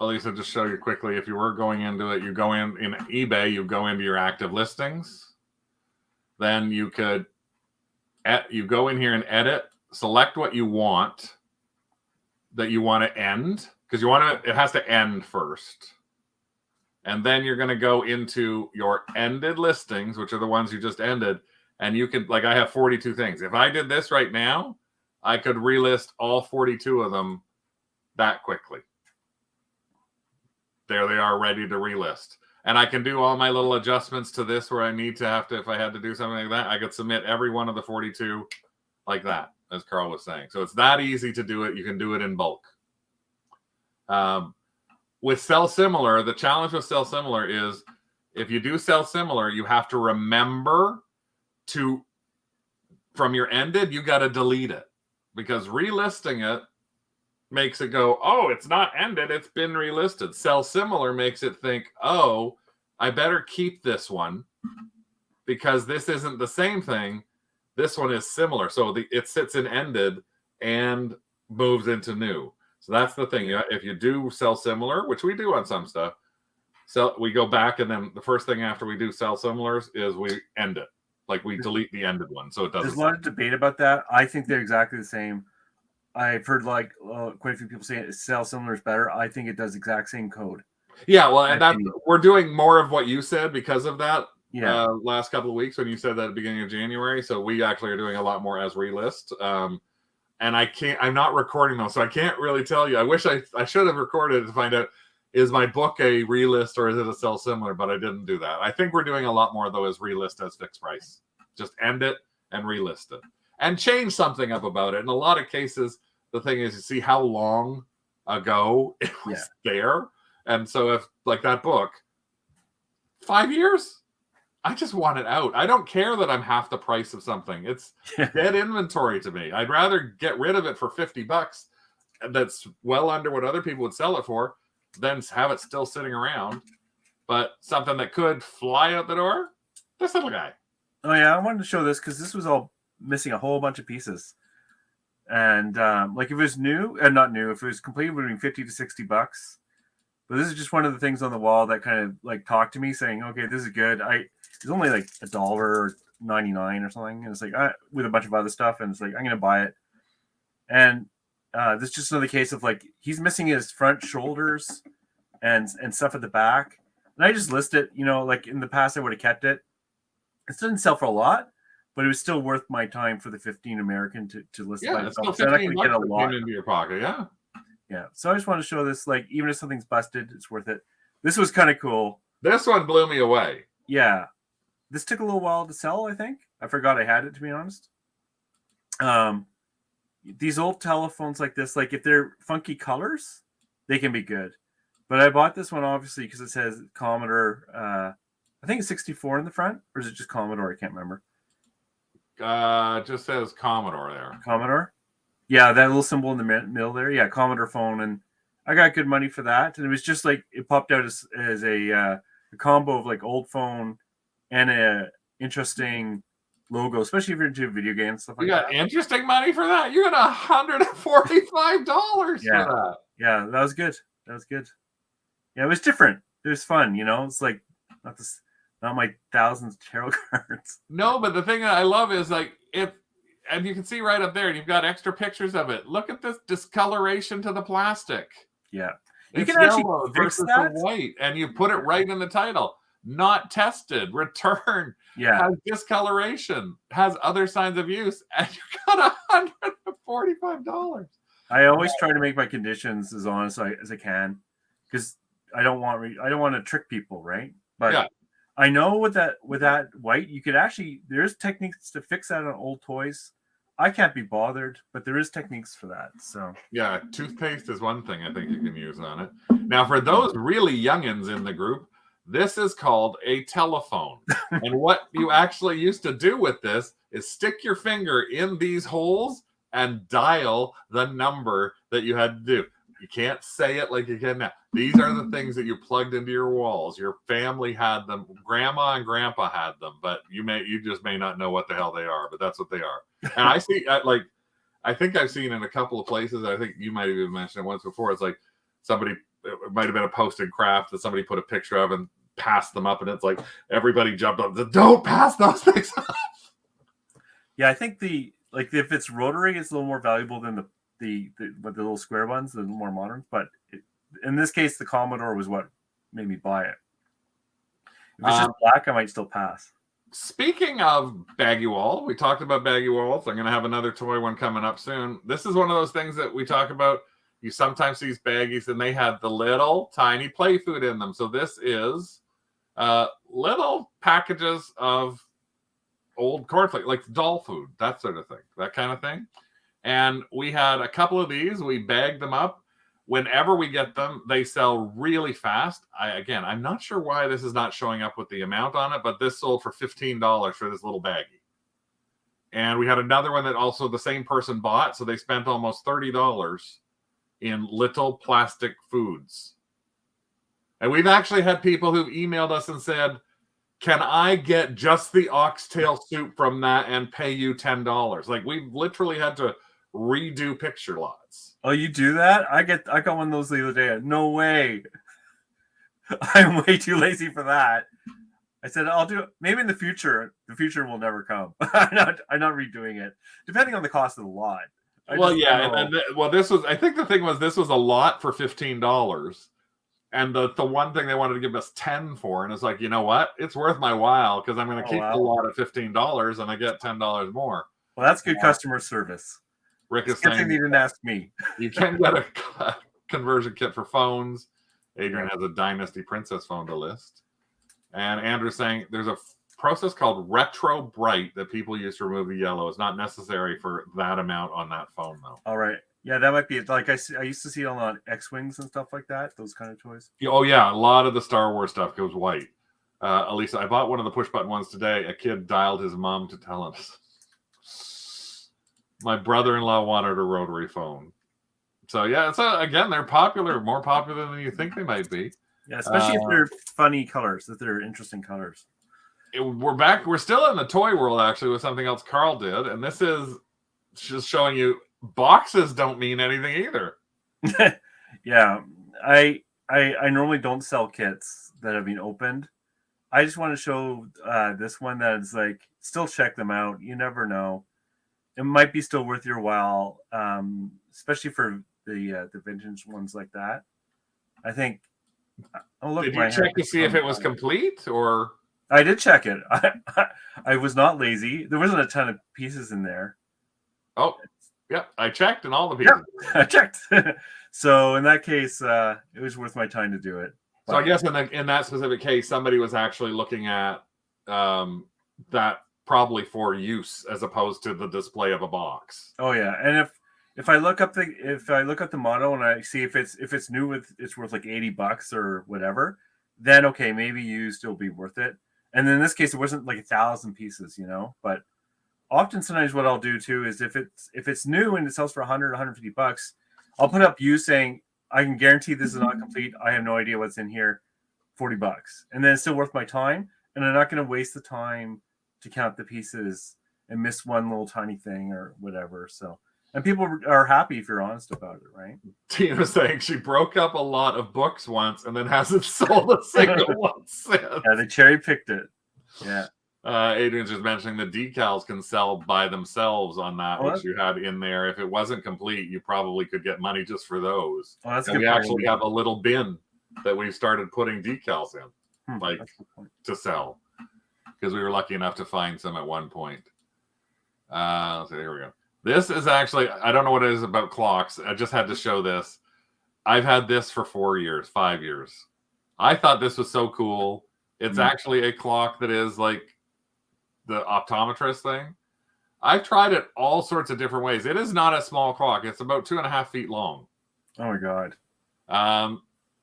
Elisa, just show you quickly. If you were going into it, you go in eBay, you go into your active listings. Then you could, you go in here and edit, select what you want that you want to end, because it has to end first. And then you're going to go into your ended listings, which are the ones you just ended. And you could, like I have 42 things. If I did this right now, I could relist all 42 of them that quickly. There they are, ready to relist. And I can do all my little adjustments to this where I need to have to, if I had to do something like that, I could submit every one of the 42 like that, as Carl was saying. So it's that easy to do it. You can do it in bulk. With sell similar, the challenge with sell similar is if you do sell similar, you have to remember to, from your ended, you got to delete it, because relisting it makes it go, oh, it's not ended, it's been relisted. Sell similar makes it think, oh, I better keep this one because this isn't the same thing. This one is similar. So it sits in ended and moves into new. So that's the thing. If you do sell similar, which we do on some stuff, so we go back, and then the first thing after we do sell similars is we end it. Like we delete the ended one, so it doesn't. There's a lot of debate about that. I think they're exactly the same. I've heard like quite a few people say sell similar is better. I think it does exact same code. Yeah, well, and we're doing more of what you said because of that. Yeah. Last couple of weeks when you said that at the beginning of January, so we actually are doing a lot more as relist. And I'm not recording them, so I can't really tell you. I wish I should have recorded to find out, is my book a relist or is it a sell similar? But I didn't do that. I think we're doing a lot more though as relist as fixed price. Just end it and relist it and change something up about it. In a lot of cases, the thing is, you see how long ago it was there. And so if, like that book, 5 years, I just want it out. I don't care that I'm half the price of something. It's dead inventory to me. I'd rather get rid of it for $50 that's well under what other people would sell it for than have it still sitting around. But something that could fly out the door, this little guy. Oh yeah, I wanted to show this because this was all missing a whole bunch of pieces. And like if it was new and not new, if it was completely between $50 to $60. But this is just one of the things on the wall that kind of like talked to me, saying, "Okay, this is good." It's only like $1.99 or something, and it's like with a bunch of other stuff, and it's like I'm gonna buy it. And this is just another case of like he's missing his front shoulders and stuff at the back, and I just list it. You know, like in the past I would have kept it. It didn't sell for a lot, but it was still worth my time for the 15 American to list. Yeah, it's still 15 bucks that came into your pocket. Yeah. Yeah, so I just want to show this, like, even if something's busted, it's worth it. This was kind of cool. This one blew me away. Yeah. This took a little while to sell, I think. I forgot I had it, to be honest. These old telephones like this, like, if they're funky colors, they can be good. But I bought this one, obviously, because it says Commodore, I think it's 64 in the front, or is it just Commodore? I can't remember. It just says Commodore there. Commodore? Yeah, that little symbol in the middle there. Yeah, Commodore phone, and I got good money for that. And it was just like it popped out as a combo of like old phone and a interesting logo, especially if you're into video games stuff like that. You got interesting money for that? You got $145 for that. Yeah, that was good. That was good. Yeah, it was different. It was fun. You know, it's like not my thousands of tarot cards. No, but the thing that I love is like if and you can see right up there, you've got extra pictures of it. Look at this discoloration to the plastic. Yeah. You It's can actually yellow fix versus the that white, and you put it right in the title. Not tested, return, Yeah. has discoloration, has other signs of use, and you got $145. I always try to make my conditions as honest as I can, because I don't want to trick people, right? But yeah. I know with that white, you could actually, there's techniques to fix that on old toys. I can't be bothered, but there is techniques for that. So yeah, toothpaste is one thing I think you can use on it. Now, for those really youngins in the group, this is called a telephone. And what you actually used to do with this is stick your finger in these holes and dial the number that you had to do. You can't say it like you can now. These are the things that you plugged into your walls. Your family had them. Grandma and grandpa had them, but you just may not know what the hell they are, but that's what they are. And I see, I think I've seen in a couple of places, I think you might have even mentioned it once before, it's like somebody, it might have been a posted craft that somebody put a picture of and passed them up, and it's like everybody jumped up and said, don't pass those things up. Yeah, I think if it's rotary, it's a little more valuable than the little square ones, the more modern. But in this case, the Commodore was what made me buy it. If it's just black, I might still pass. Speaking of baggy wall, we talked about baggy walls. I'm going to have another toy one coming up soon. This is one of those things that we talk about. You sometimes see these baggies, and they have the little tiny play food in them. So this is little packages of old cornflakes, like doll food, that sort of thing, that kind of thing. And we had a couple of these. We bagged them up. Whenever we get them, they sell really fast. I'm not sure why this is not showing up with the amount on it, but this sold for $15 for this little baggie. And we had another one that also the same person bought, so they spent almost $30 in little plastic foods. And we've actually had people who've emailed us and said, can I get just the oxtail soup from that and pay you $10? Like, we've literally had to redo picture lots. Oh, you do that? I got one of those the other day. No way. I'm way too lazy for that. I said I'll do it maybe in the future. The future will never come. I'm not redoing it, depending on the cost of the lot. This was, I think the thing was, this was a lot for $15. And the one thing they wanted to give us 10 for, and it's like, you know what? It's worth my while because I'm going to keep the lot at $15 and I get $10 more. Well, that's good customer service. Rick is saying they didn't ask me. You can get a conversion kit for phones. Adrian has a Dynasty Princess phone to list. And Andrew's saying there's a process called retro bright that people use to remove the yellow. It's not necessary for that amount on that phone, though. All right. Yeah, that might be it. Like I used to see it on X-Wings and stuff like that, those kind of toys. Oh, yeah. A lot of the Star Wars stuff goes white. Elisa, I bought one of the push-button ones today. A kid dialed his mom to tell him. My brother-in-law wanted a rotary phone. So, yeah, again, they're popular, more popular than you think they might be. Yeah, especially if they're funny colors, if they're interesting colors. We're back. We're still in the toy world, actually, with something else Carl did. And this is just showing you boxes don't mean anything either. Yeah, I normally don't sell kits that have been opened. I just want to show this one that is like, still check them out. You never know. It might be still worth your while, especially for the vintage ones like that. I think. Did you check to see if it was complete, or? I did check it. I was not lazy. There wasn't a ton of pieces in there. Oh, yep. I checked, and all the pieces. Yep, I checked. So in that case, it was worth my time to do it. But, so I guess in that specific case, somebody was actually looking at that probably for use as opposed to the display of a box. Oh yeah, and if I look up the model and I see if it's new it's worth like $80 or whatever, then okay, maybe used it'll be worth it. And in this case, it wasn't like 1,000 pieces, But often, sometimes what I'll do too is if it's new and it sells for $100, $150, I'll put up you saying I can guarantee this is not complete. I have no idea what's in here. $40, and then it's still worth my time, and I'm not going to waste the time to count the pieces and miss one little tiny thing or whatever. So, and people are happy if you're honest about it, right? Tina's saying she broke up a lot of books once and then hasn't sold a single one since. Yeah, they cherry picked it. Yeah. Adrian's just mentioning the decals can sell by themselves on that, Oh, which you had in there. If it wasn't complete, you probably could get money just for those. Oh, that's a And good we point. actually have a little bin that we started putting decals in, like That's a good point. to sell, because we were lucky enough to find some at one point. So here we go. This is actually, I don't know what it is about clocks. I just had to show this. I've had this for 4 years, 5 years. I thought this was so cool. It's actually a clock that is like the optometrist thing. I've tried it all sorts of different ways. It is not a small clock. It's about 2.5 feet long. Oh my God.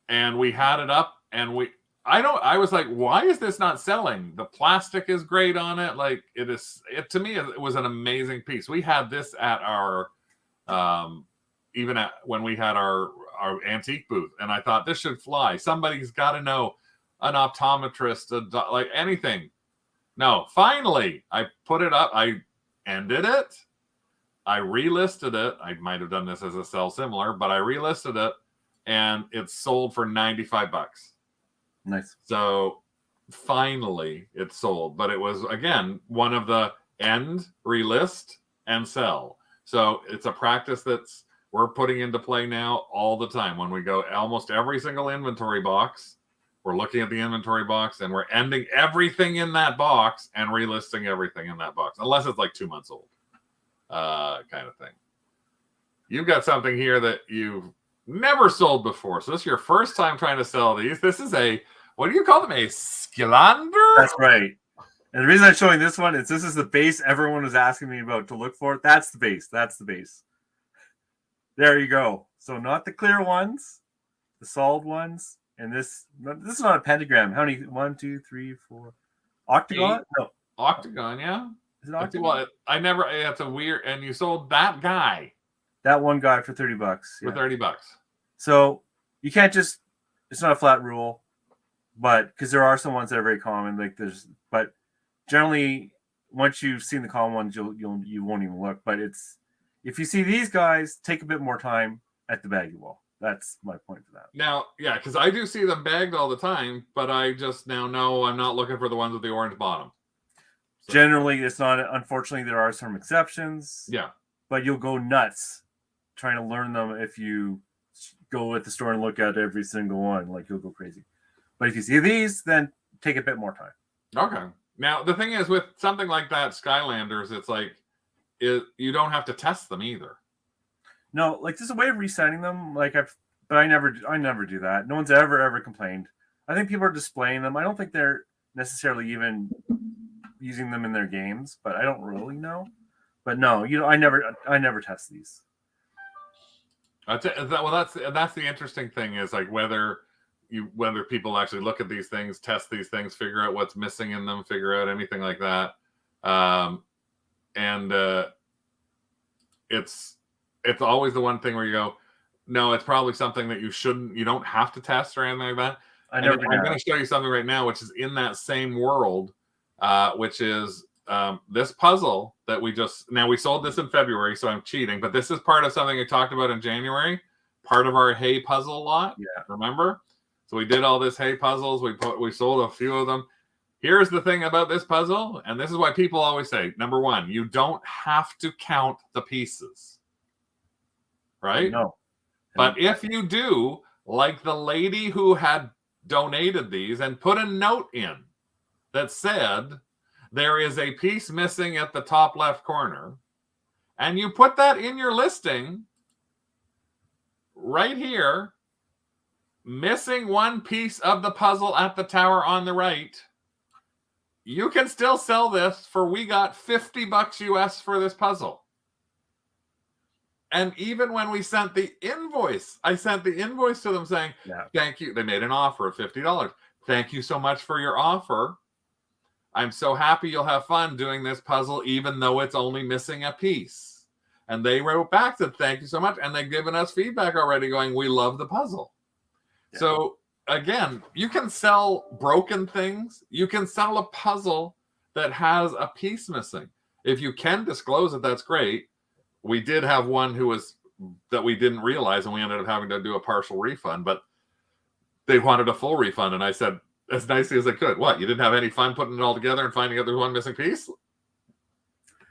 And we had it up, and I was like, why is this not selling? The plastic is great on it. Like to me, it was an amazing piece. We had this at our, even at when we had our antique booth, and I thought this should fly. Somebody's got to know, an optometrist, like anything. No, finally, I put it up. I ended it. I relisted it. I might have done this as a sell similar, but I relisted it, and it's sold for $95. Nice. So finally it sold, but it was, again, one of the end, relist, and sell. So it's a practice that's we're putting into play now all the time. When we go almost every single inventory box, we're looking at the inventory box and we're ending everything in that box and relisting everything in that box, unless it's like 2 months old, kind of thing. You've got something here that you've never sold before. So this is your first time trying to sell these. This is what do you call them? A Skilander? That's right. And the reason I'm showing this one is this is the base everyone was asking me about to look for. That's the base. That's the base. There you go. So not the clear ones, the solid ones. And this is not a pentagram. How many? 1, 2, 3, 4. Octagon? 8. No. Octagon, yeah. Is it octagon? Well, it's a weird, and you sold that guy That one guy for $30. for $30. So you can't just, it's not a flat rule, but because there are some ones that are very common, but generally once you've seen the common ones, you won't even look. But if you see these guys, take a bit more time at the baggy wall. That's my point for that. Now, yeah, because I do see them bagged all the time, but I just now know I'm not looking for the ones with the orange bottom. So. Generally, it's not. Unfortunately, there are some exceptions. Yeah. But you'll go nuts trying to learn them if you go at the store and look at every single one. Like, you'll go crazy. But if you see these, then take a bit more time. Okay. Now, the thing is, with something like that, Skylanders, it's like you don't have to test them either. No, like there's a way of resetting them. But I never do that. No one's ever complained. I think people are displaying them. I don't think they're necessarily even using them in their games, but I don't really know. But no, I never test these. That's the interesting thing is like whether people actually look at these things, test these things, figure out what's missing in them, figure out anything like that, it's always the one thing where you go, no, it's probably something that you don't have to test or anything like that. I'm going to show you something right now, which is in that same world, which is this puzzle that we sold this in February, so I'm cheating, but this is part of something I talked about in January, part of our hay puzzle lot. Yeah. Remember? So we did all this hay puzzles. We sold a few of them. Here's the thing about this puzzle, and this is why people always say, number one, you don't have to count the pieces. Right? No. But if you do, like the lady who had donated these and put a note in that said, there is a piece missing at the top left corner, and you put that in your listing right here, missing one piece of the puzzle at the tower on the right, you can still sell this we got $50 US for this puzzle. And even when we sent the invoice, I sent the invoice to them saying, Thank you. They made an offer of $50. Thank you so much for your offer. I'm so happy you'll have fun doing this puzzle, even though it's only missing a piece. And they wrote back, said, thank you so much. And they've given us feedback already going, we love the puzzle. Yeah. So again, you can sell broken things. You can sell a puzzle that has a piece missing. If you can disclose it, that's great. We did have one that we didn't realize, and we ended up having to do a partial refund, but they wanted a full refund. And I said, as nicely as they could. What, you didn't have any fun putting it all together and finding out there's one missing piece?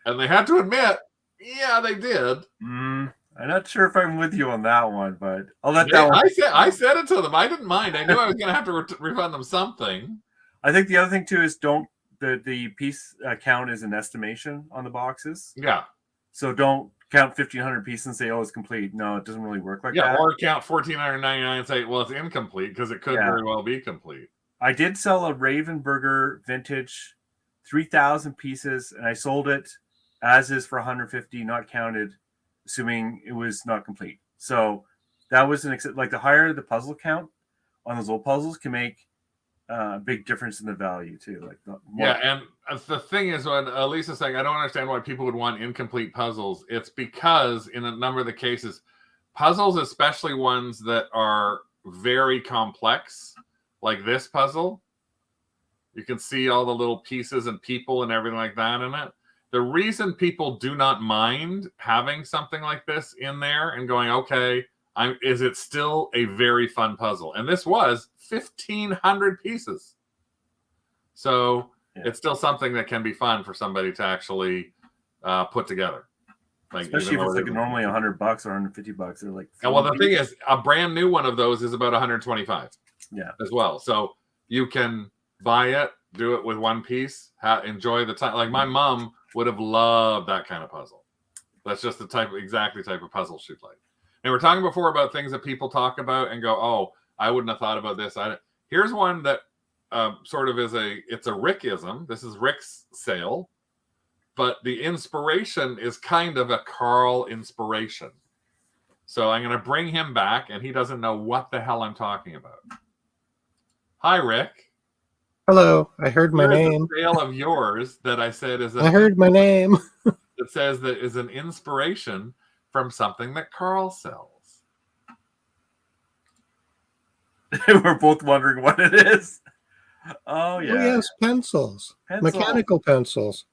And they had to admit, yeah, they did. I'm not sure if I'm with you on that one, but I'll let that one. I said it to them. I didn't mind. I knew I was going to have to refund them something. I think the other thing too is the piece count is an estimation on the boxes. Yeah. So don't count 1,500 pieces and say, "Oh, it's complete." No, it doesn't really work like that. Yeah, or count 1,499 and say, "Well, it's incomplete," because it could very well be complete. I did sell a Ravenburger vintage 3,000 pieces, and I sold it as is for 150, not counted, assuming it was not complete. So that was like the higher the puzzle count on those old puzzles can make a big difference in the value too. And the thing is, when Lisa's saying, I don't understand why people would want incomplete puzzles. It's because in a number of the cases, puzzles, especially ones that are very complex, like this puzzle, you can see all the little pieces and people and everything like that in it. The reason people do not mind having something like this in there and going, okay, is it still a very fun puzzle? And this was 1,500 pieces. So it's still something that can be fun for somebody to actually put together. Like, especially if it's like normally $100 or $150. They're like, and well, the thing is, a brand new one of those is about 125. Yeah, as well. So you can buy it, do it with one piece, enjoy the time. Like my mom would have loved that kind of puzzle. That's just the exactly type of puzzle she'd like. And we're talking before about things that people talk about and go, "Oh, I wouldn't have thought about this." Here's one that sort of it's a Rickism. This is Rick's sale, but the inspiration is kind of a Carl inspiration. So I'm going to bring him back, and he doesn't know what the hell I'm talking about. Hi, Rick. Hello. I heard my name. A sale of yours that I said is. I heard my name. It says that is an inspiration from something that Carl sells. We're both wondering what it is. Oh yeah. Oh, yes, pencils. Mechanical pencils.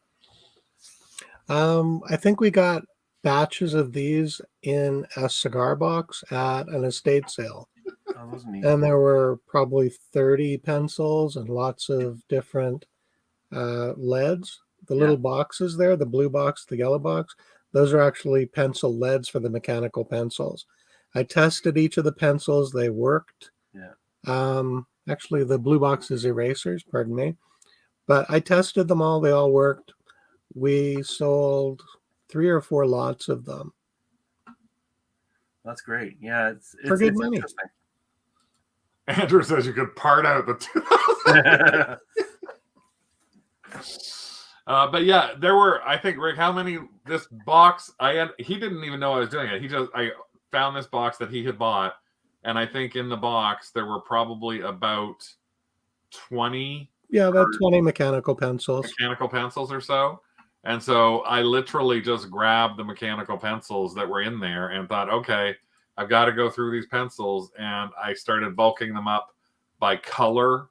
I think we got batches of these in a cigar box at an estate sale. Oh, those are neat. And there were probably 30 pencils and lots of different leads. The little boxes there, the blue box, the yellow box, those are actually pencil leads for the mechanical pencils. I tested each of the pencils. They worked. Yeah. Actually, the blue box is erasers, pardon me. But I tested them all. They all worked. We sold 3 or 4 lots of them. That's great. Yeah, it's for good money. Interesting. Andrew says you could part out the 2,000. But yeah, there were, I think, Rick, how many, this box, he didn't even know I was doing it. I found this box that he had bought, and I think in the box there were probably about 20. Yeah, about 20 mechanical pencils. Mechanical pencils or so. And so I literally just grabbed the mechanical pencils that were in there and thought, okay, I've got to go through these pencils. And I started bulking them up by color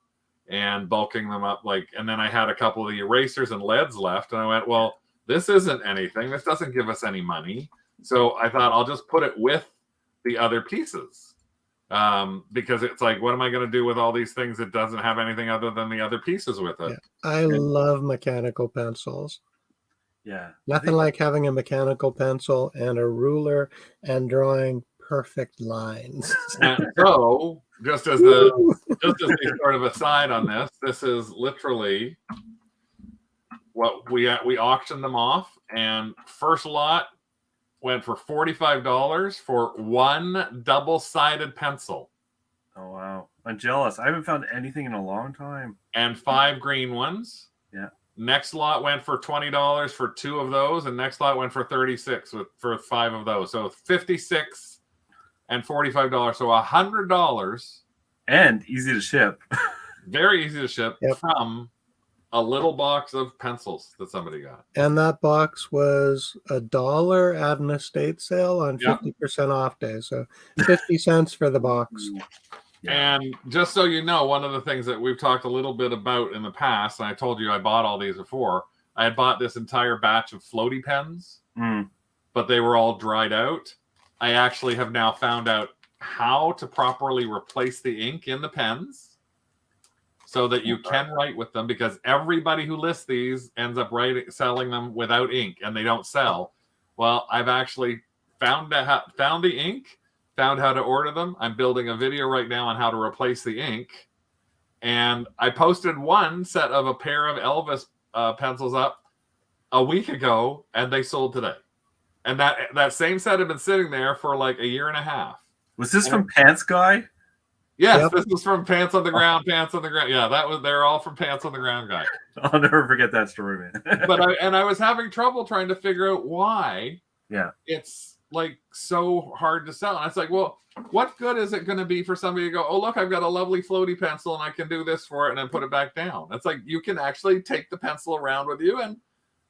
and bulking them up and then I had a couple of the erasers and leads left. And I went, well, this isn't anything. This doesn't give us any money. So I thought I'll just put it with the other pieces. Because it's like, what am I going to do with all these things that doesn't have anything other than the other pieces with it? Yeah, I love mechanical pencils. Yeah. Nothing like having a mechanical pencil and a ruler and drawing perfect lines. And so, just as a sort of aside on this is literally what we auctioned them off, and first lot went for $45 for one double-sided pencil. Oh wow, I'm jealous. I haven't found anything in a long time. And 5 green ones. Yeah. Next lot went for $20 for 2 of those, and next lot went for $36 for 5 of those. So $56 and $45. So $100. And easy to ship. Very easy to ship from a little box of pencils that somebody got. And that box was $1 at an estate sale on 50% off day. So 50 cents for the box. And just so you know, one of the things that we've talked a little bit about in the past, and I told you I bought all these before, I had bought this entire batch of floaty pens, but they were all dried out. I actually have now found out how to properly replace the ink in the pens. so that you can write with them, because everybody who lists these ends up selling them without ink, and they don't sell. Well, I've actually found the ink, found how to order them. I'm building a video right now on how to replace the ink. And I posted one set of a pair of Elvis pencils up a week ago, and they sold today. And that same set had been sitting there for like a year and a half. Was this from Pants Guy? Yes, Yep. this was from Pants on the Ground, Pants on the Ground. Yeah, they're all from Pants on the Ground guy. I'll never forget that story, man. But I was having trouble trying to figure out why it's like so hard to sell. And it's like, well, what good is it going to be for somebody to go, oh, look, I've got a lovely floaty pencil and I can do this for it and then put it back down. It's like you can actually take the pencil around with you and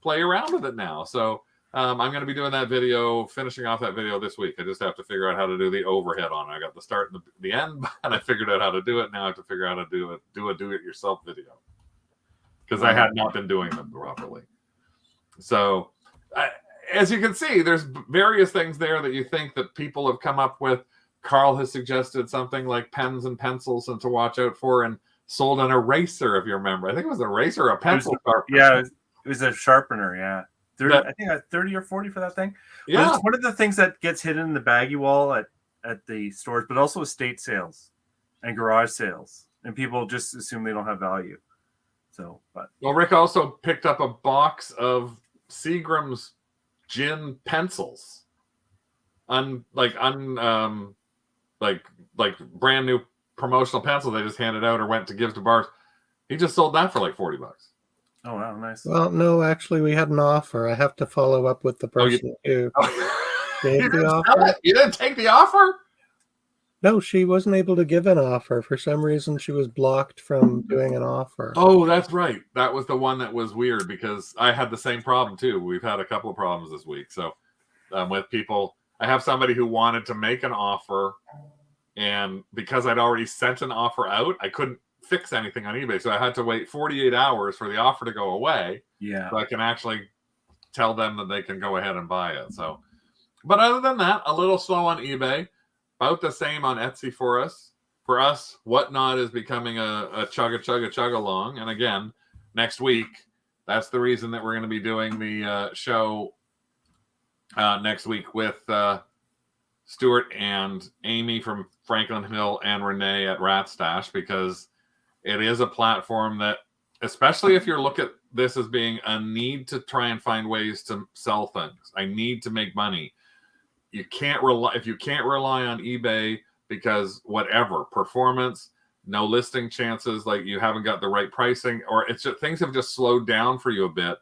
play around with it now. So I'm going to be doing that video, finishing off that video this week. I just have to figure out how to do the overhead on it. I got the start and the end, and I figured out how to do it. Now I have to figure out how to do a do-it-yourself video, because I had not been doing them properly. So as you can see, there's various things there that you think that people have come up with. Carl has suggested something like pens and pencils and to watch out for, and sold an eraser, if you remember. I think it was an eraser or a pencil sharpener. Yeah, it was a sharpener, yeah. 30, I think I had 30 or 40 for that thing. Yeah. It's one of the things that gets hidden in the baggy wall at the stores, but also estate sales and garage sales. And people just assume they don't have value. So, but well, Rick also picked up a box of Seagram's gin pencils. Like brand new promotional pencils they just handed out or went to give to bars. He just sold that for like $40. Oh, wow, nice. Well, no, actually, we had an offer. I have to follow up with the person who gave the offer. You didn't take the offer? No, she wasn't able to give an offer. For some reason, she was blocked from doing an offer. Oh, that's right. That was the one that was weird, because I had the same problem too. We've had a couple of problems this week. So with people, I have somebody who wanted to make an offer, and because I'd already sent an offer out, I couldn't fix anything on eBay, so I had to wait 48 hours for the offer to go away. Yeah, so I can actually tell them that they can go ahead and buy it. So, but other than that, a little slow on eBay, about the same on Etsy for us. For us, Whatnot is becoming a chug along. And again, next week, that's the reason that we're going to be doing the show next week with Stuart and Amy from Franklin Hill and Renee at Rat Stash, because it is a platform that, especially if you're looking at this as being a need to try and find ways to sell things. I need to make money. You can't rely on eBay, because whatever performance, no listing chances, like you haven't got the right pricing, or it's just, things have just slowed down for you a bit.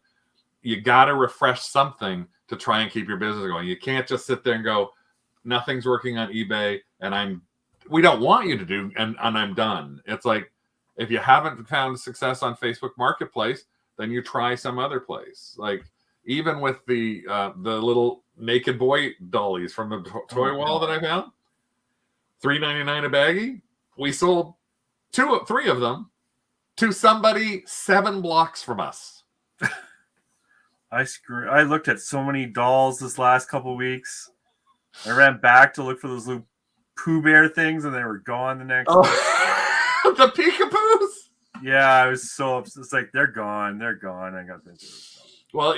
You got to refresh something to try and keep your business going. You can't just sit there and go, nothing's working on eBay, and we don't want you to do, and I'm done. It's like, if you haven't found success on Facebook Marketplace, then you try some other place. Like even with the little naked boy dollies from the toy wall that I found, $3.99 a baggie. We sold 3 of them to somebody 7 blocks from us. I looked at so many dolls this last couple of weeks. I ran back to look for those little Pooh Bear things, and they were gone the next day. The peekapoos. Yeah, I was so upset. It's like they're gone. I got this. Well,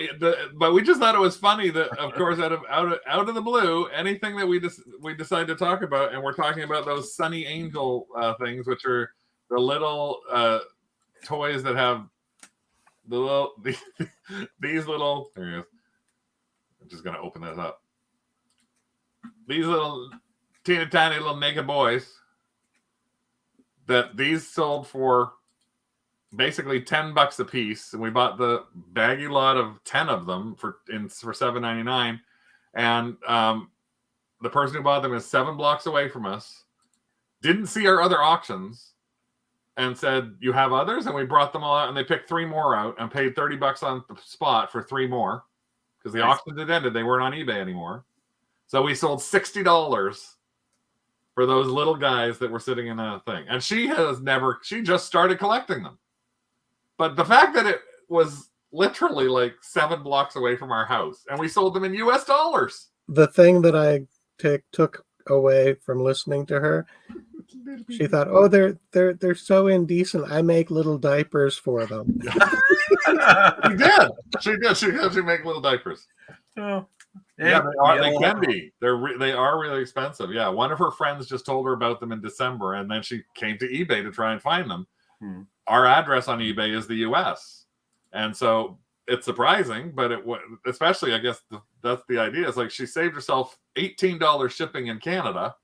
but we just thought it was funny that, of course, out of the blue, anything that we decide to talk about, and we're talking about those Sunny Angel things, which are the little toys that have these little. There he is. I'm just gonna open this up. These little teeny tiny little naked boys. That these sold for basically $10 a piece, and we bought the baggy lot of 10 of them for $7.99. And the person who bought them is 7 blocks away from us. Didn't see our other auctions, and said, "You have others?" And we brought them all out, and they picked 3 more out and paid $30 on the spot for 3 more, because the auction had ended. They weren't on eBay anymore. So we sold $60 for those little guys that were sitting in a thing. And she just started collecting them. But the fact that it was literally like 7 blocks away from our house, and we sold them in US dollars. The thing that I took away from listening to her She thought, oh, they're so indecent. I make little diapers for them. She did. She did. She make little diapers. Oh, Yeah, they are. They can be. They are really expensive. Yeah, one of her friends just told her about them in December, and then she came to eBay to try and find them. Our address on eBay is the U.S., and so it's surprising, but especially I guess that's the idea. It's like she saved herself $18 shipping in Canada.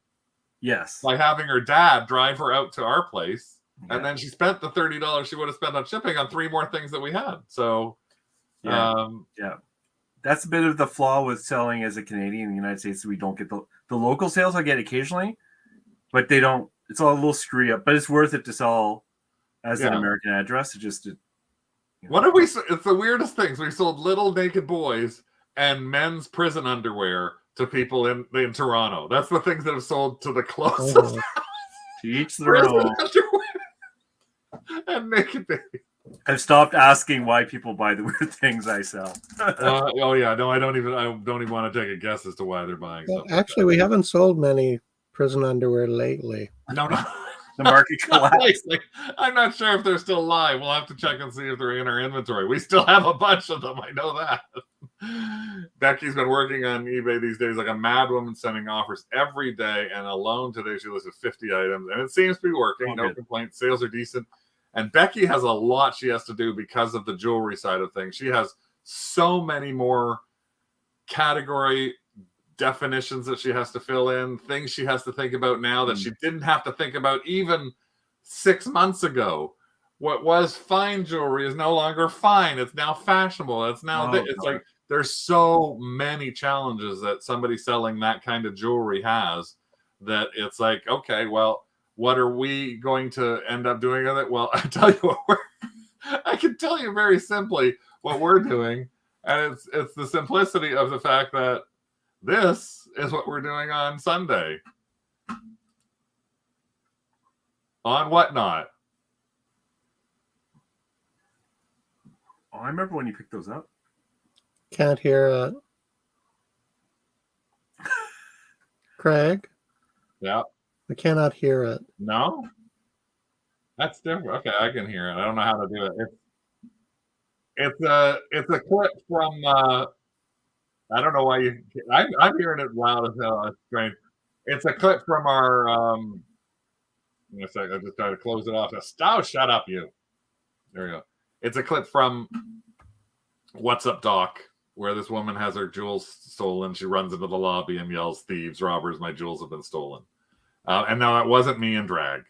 Yes, by having her dad drive her out to our place, and then she spent the $30 she would have spent on shipping on 3 more things that we had. So, yeah. That's a bit of the flaw with selling as a Canadian in the United States. We don't get the local sales. I get occasionally, but they don't. It's all a little screwy up, but it's worth it to sell as an American address. What have we? It's the weirdest things. We sold little naked boys and men's prison underwear to people in Toronto. That's the things that have sold to the closest. To each their own. And naked babies. I've stopped asking why people buy the weird things I sell. Oh yeah, no, I don't even want to take a guess as to why they're buying. Well, actually, we haven't sold many prison underwear lately. No. The market collapsed. I'm not sure if they're still live. We'll have to check and see if they're in our inventory. We still have a bunch of them. I know that. Becky's been working on eBay these days like a mad woman, sending offers every day. And alone today, she listed 50 items. And it seems to be working. No complaints. Sales are decent. And Becky has a lot she has to do because of the jewelry side of things. She has so many more category definitions that she has to fill in, things she has to think about now that she didn't have to think about even 6 months ago. What was fine jewelry is no longer fine. It's now fashionable. It's now like there's so many challenges that somebody selling that kind of jewelry has that it's like, okay, well, what are we going to end up doing with it? Well, I tell you what, I can tell you very simply what we're doing, and it's the simplicity of the fact that this is what we're doing on Sunday. On Whatnot. Oh, I remember when you picked those up. Can't hear it. Craig? Yeah. I cannot hear it. No? That's different. Okay, I can hear it. I don't know how to do it. It's a clip from I don't know why I'm hearing it loud as hell. It's strange. It's a clip from our in a second, I just try to close it off. Oh, shut up, you. There we go. It's a clip from What's Up, Doc, where this woman has her jewels stolen. She runs into the lobby and yells, "Thieves, robbers, my jewels have been stolen." And no, that wasn't me in drag.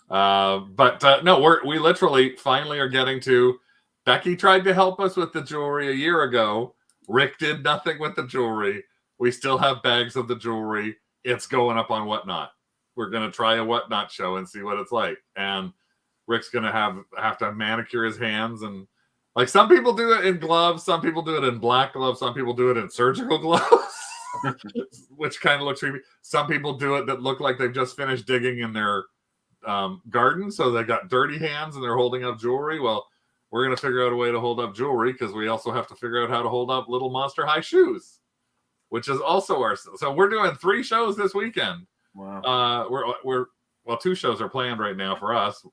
But no, we literally finally are getting to. Becky tried to help us with the jewelry a year ago. Rick did nothing with the jewelry. We still have bags of the jewelry. It's going up on Whatnot. We're going to try a Whatnot show and see what it's like. And Rick's going to have to manicure his hands. And like some people do it in gloves. Some people do it in black gloves. Some people do it in surgical gloves, which kind of looks creepy. Some people do it that look like they've just finished digging in their garden. So they got dirty hands and they're holding up jewelry. Well, we're going to figure out a way to hold up jewelry because we also have to figure out how to hold up little Monster High shoes, which is also our. So we're doing 3 shows this weekend. Wow. We're 2 shows are planned right now for us.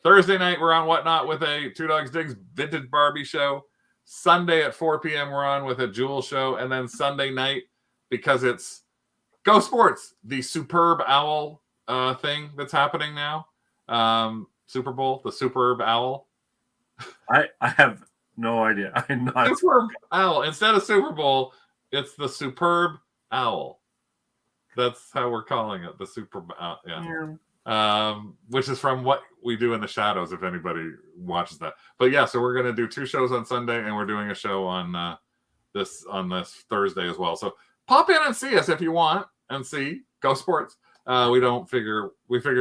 Thursday night, we're on Whatnot with a Two Dogs Digs Vintage Barbie show. Sunday at 4 p.m., we're on with a Jewel show. And then Sunday night, because it's Go Sports, the Superb Owl thing that's happening now. Super Bowl, the Superb Owl. I have no idea. I'm not. Superb Owl. Instead of Super Bowl, it's the Superb Owl. That's how we're calling it, the Superb Owl. Yeah. Which is from What We Do in the Shadows, if anybody watches that. But yeah, so we're going to do 2 shows on Sunday, and we're doing a show on this Thursday as well. So pop in and see us if you want, and see Go Sports. We figure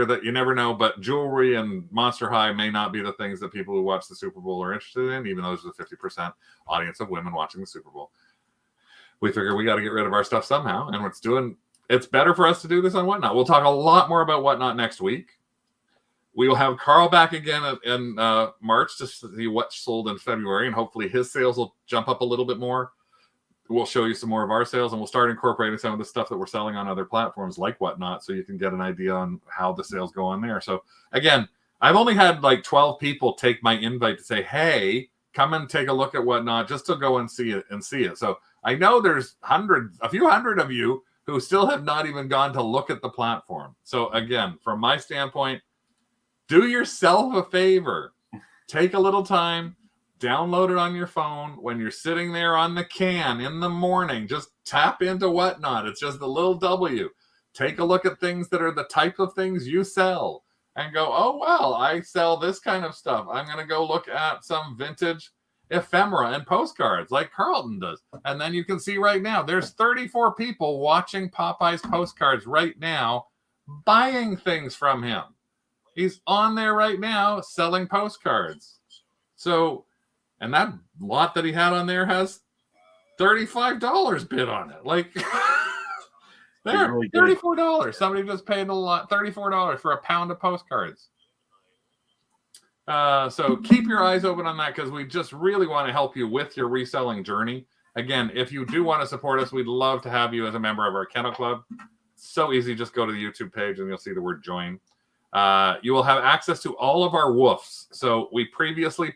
that you never know, but jewelry and Monster High may not be the things that people who watch the Super Bowl are interested in, even though there's a 50% audience of women watching the Super Bowl. We figure we got to get rid of our stuff somehow, and it's better for us to do this on Whatnot. We'll talk a lot more about Whatnot next week. We will have Carl back again in March to see what sold in February, and hopefully his sales will jump up a little bit more. we'll show you some more of our sales, and we'll start incorporating some of the stuff that we're selling on other platforms like Whatnot, so you can get an idea on how the sales go on there. So again, I've only had like 12 people take my invite to say, hey, come and take a look at Whatnot, just to go and see it. So I know there's a few hundred of you who still have not even gone to look at the platform. So again, from my standpoint, do yourself a favor. Take a little time, download it on your phone. When you're sitting there on the can in the morning, just tap into Whatnot. It's just a little W. Take a look at things that are the type of things you sell and go, oh, well, I sell this kind of stuff. I'm going to go look at some vintage ephemera and postcards like Carlton does. And then you can see right now, there's 34 people watching Popeye's postcards right now, buying things from him. He's on there right now selling postcards. So, and that lot that he had on there has $35 bid on it. Like, there, really $34. Somebody just paid a lot, $34 for a pound of postcards. So keep your eyes open on that, because we just really want to help you with your reselling journey. Again, if you do want to support us, we'd love to have you as a member of our Kennel Club. So easy. Just go to the YouTube page and you'll see the word join. You will have access to all of our woofs. So we previously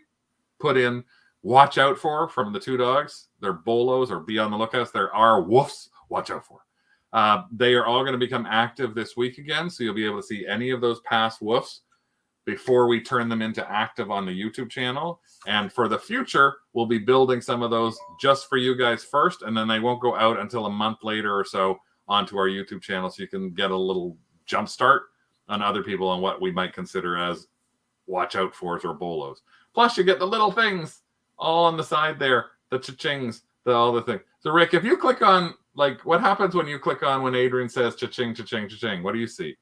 put in watch out for from the two dogs. They're bolos, or be on the lookout. There are woofs. Watch out for. They are all going to become active this week again. So you'll be able to see any of those past woofs before we turn them into active on the YouTube channel. And for the future, we'll be building some of those just for you guys first, and then they won't go out until a month later or so onto our YouTube channel, so you can get a little jump start on other people on what we might consider as watch out fors or bolos. Plus, you get the little things all on the side there, the cha-chings, all the things. So, Rick, if you click on, like, what happens when you click on when Adrian says cha-ching, cha-ching, cha-ching? What do you see?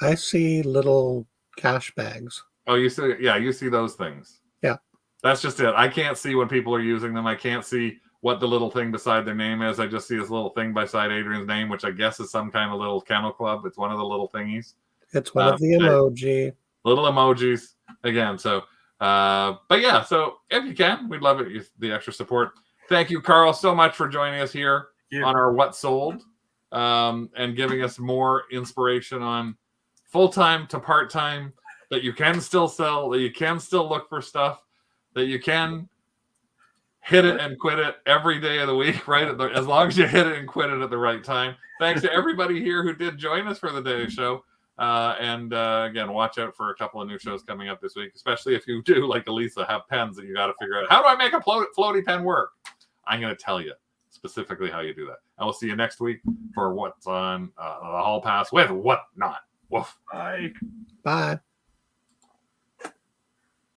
I see little cash bags. Oh, you see, yeah, you see those things. Yeah. That's just it. I can't see when people are using them. I can't see what the little thing beside their name is. I just see this little thing beside Adrian's name, which I guess is some kind of little kennel club. It's one of the little thingies. It's one of the emoji. Little emojis. Again, so, but yeah, so if you can, we'd love it, the extra support. Thank you, Carl, so much for joining us here on our What Sold, and giving us more inspiration on full-time to part-time, that you can still sell, that you can still look for stuff, that you can hit it and quit it every day of the week, right? As long as you hit it and quit it at the right time. Thanks to everybody here who did join us for the day show. And again, watch out for a couple of new shows coming up this week, especially if you do, like Elisa, have pens that you got to figure out. How do I make a floaty pen work? I'm going to tell you specifically how you do that. And we'll see you next week for What's on the Hall Pass with Whatnot. Woof. Bye. Bye.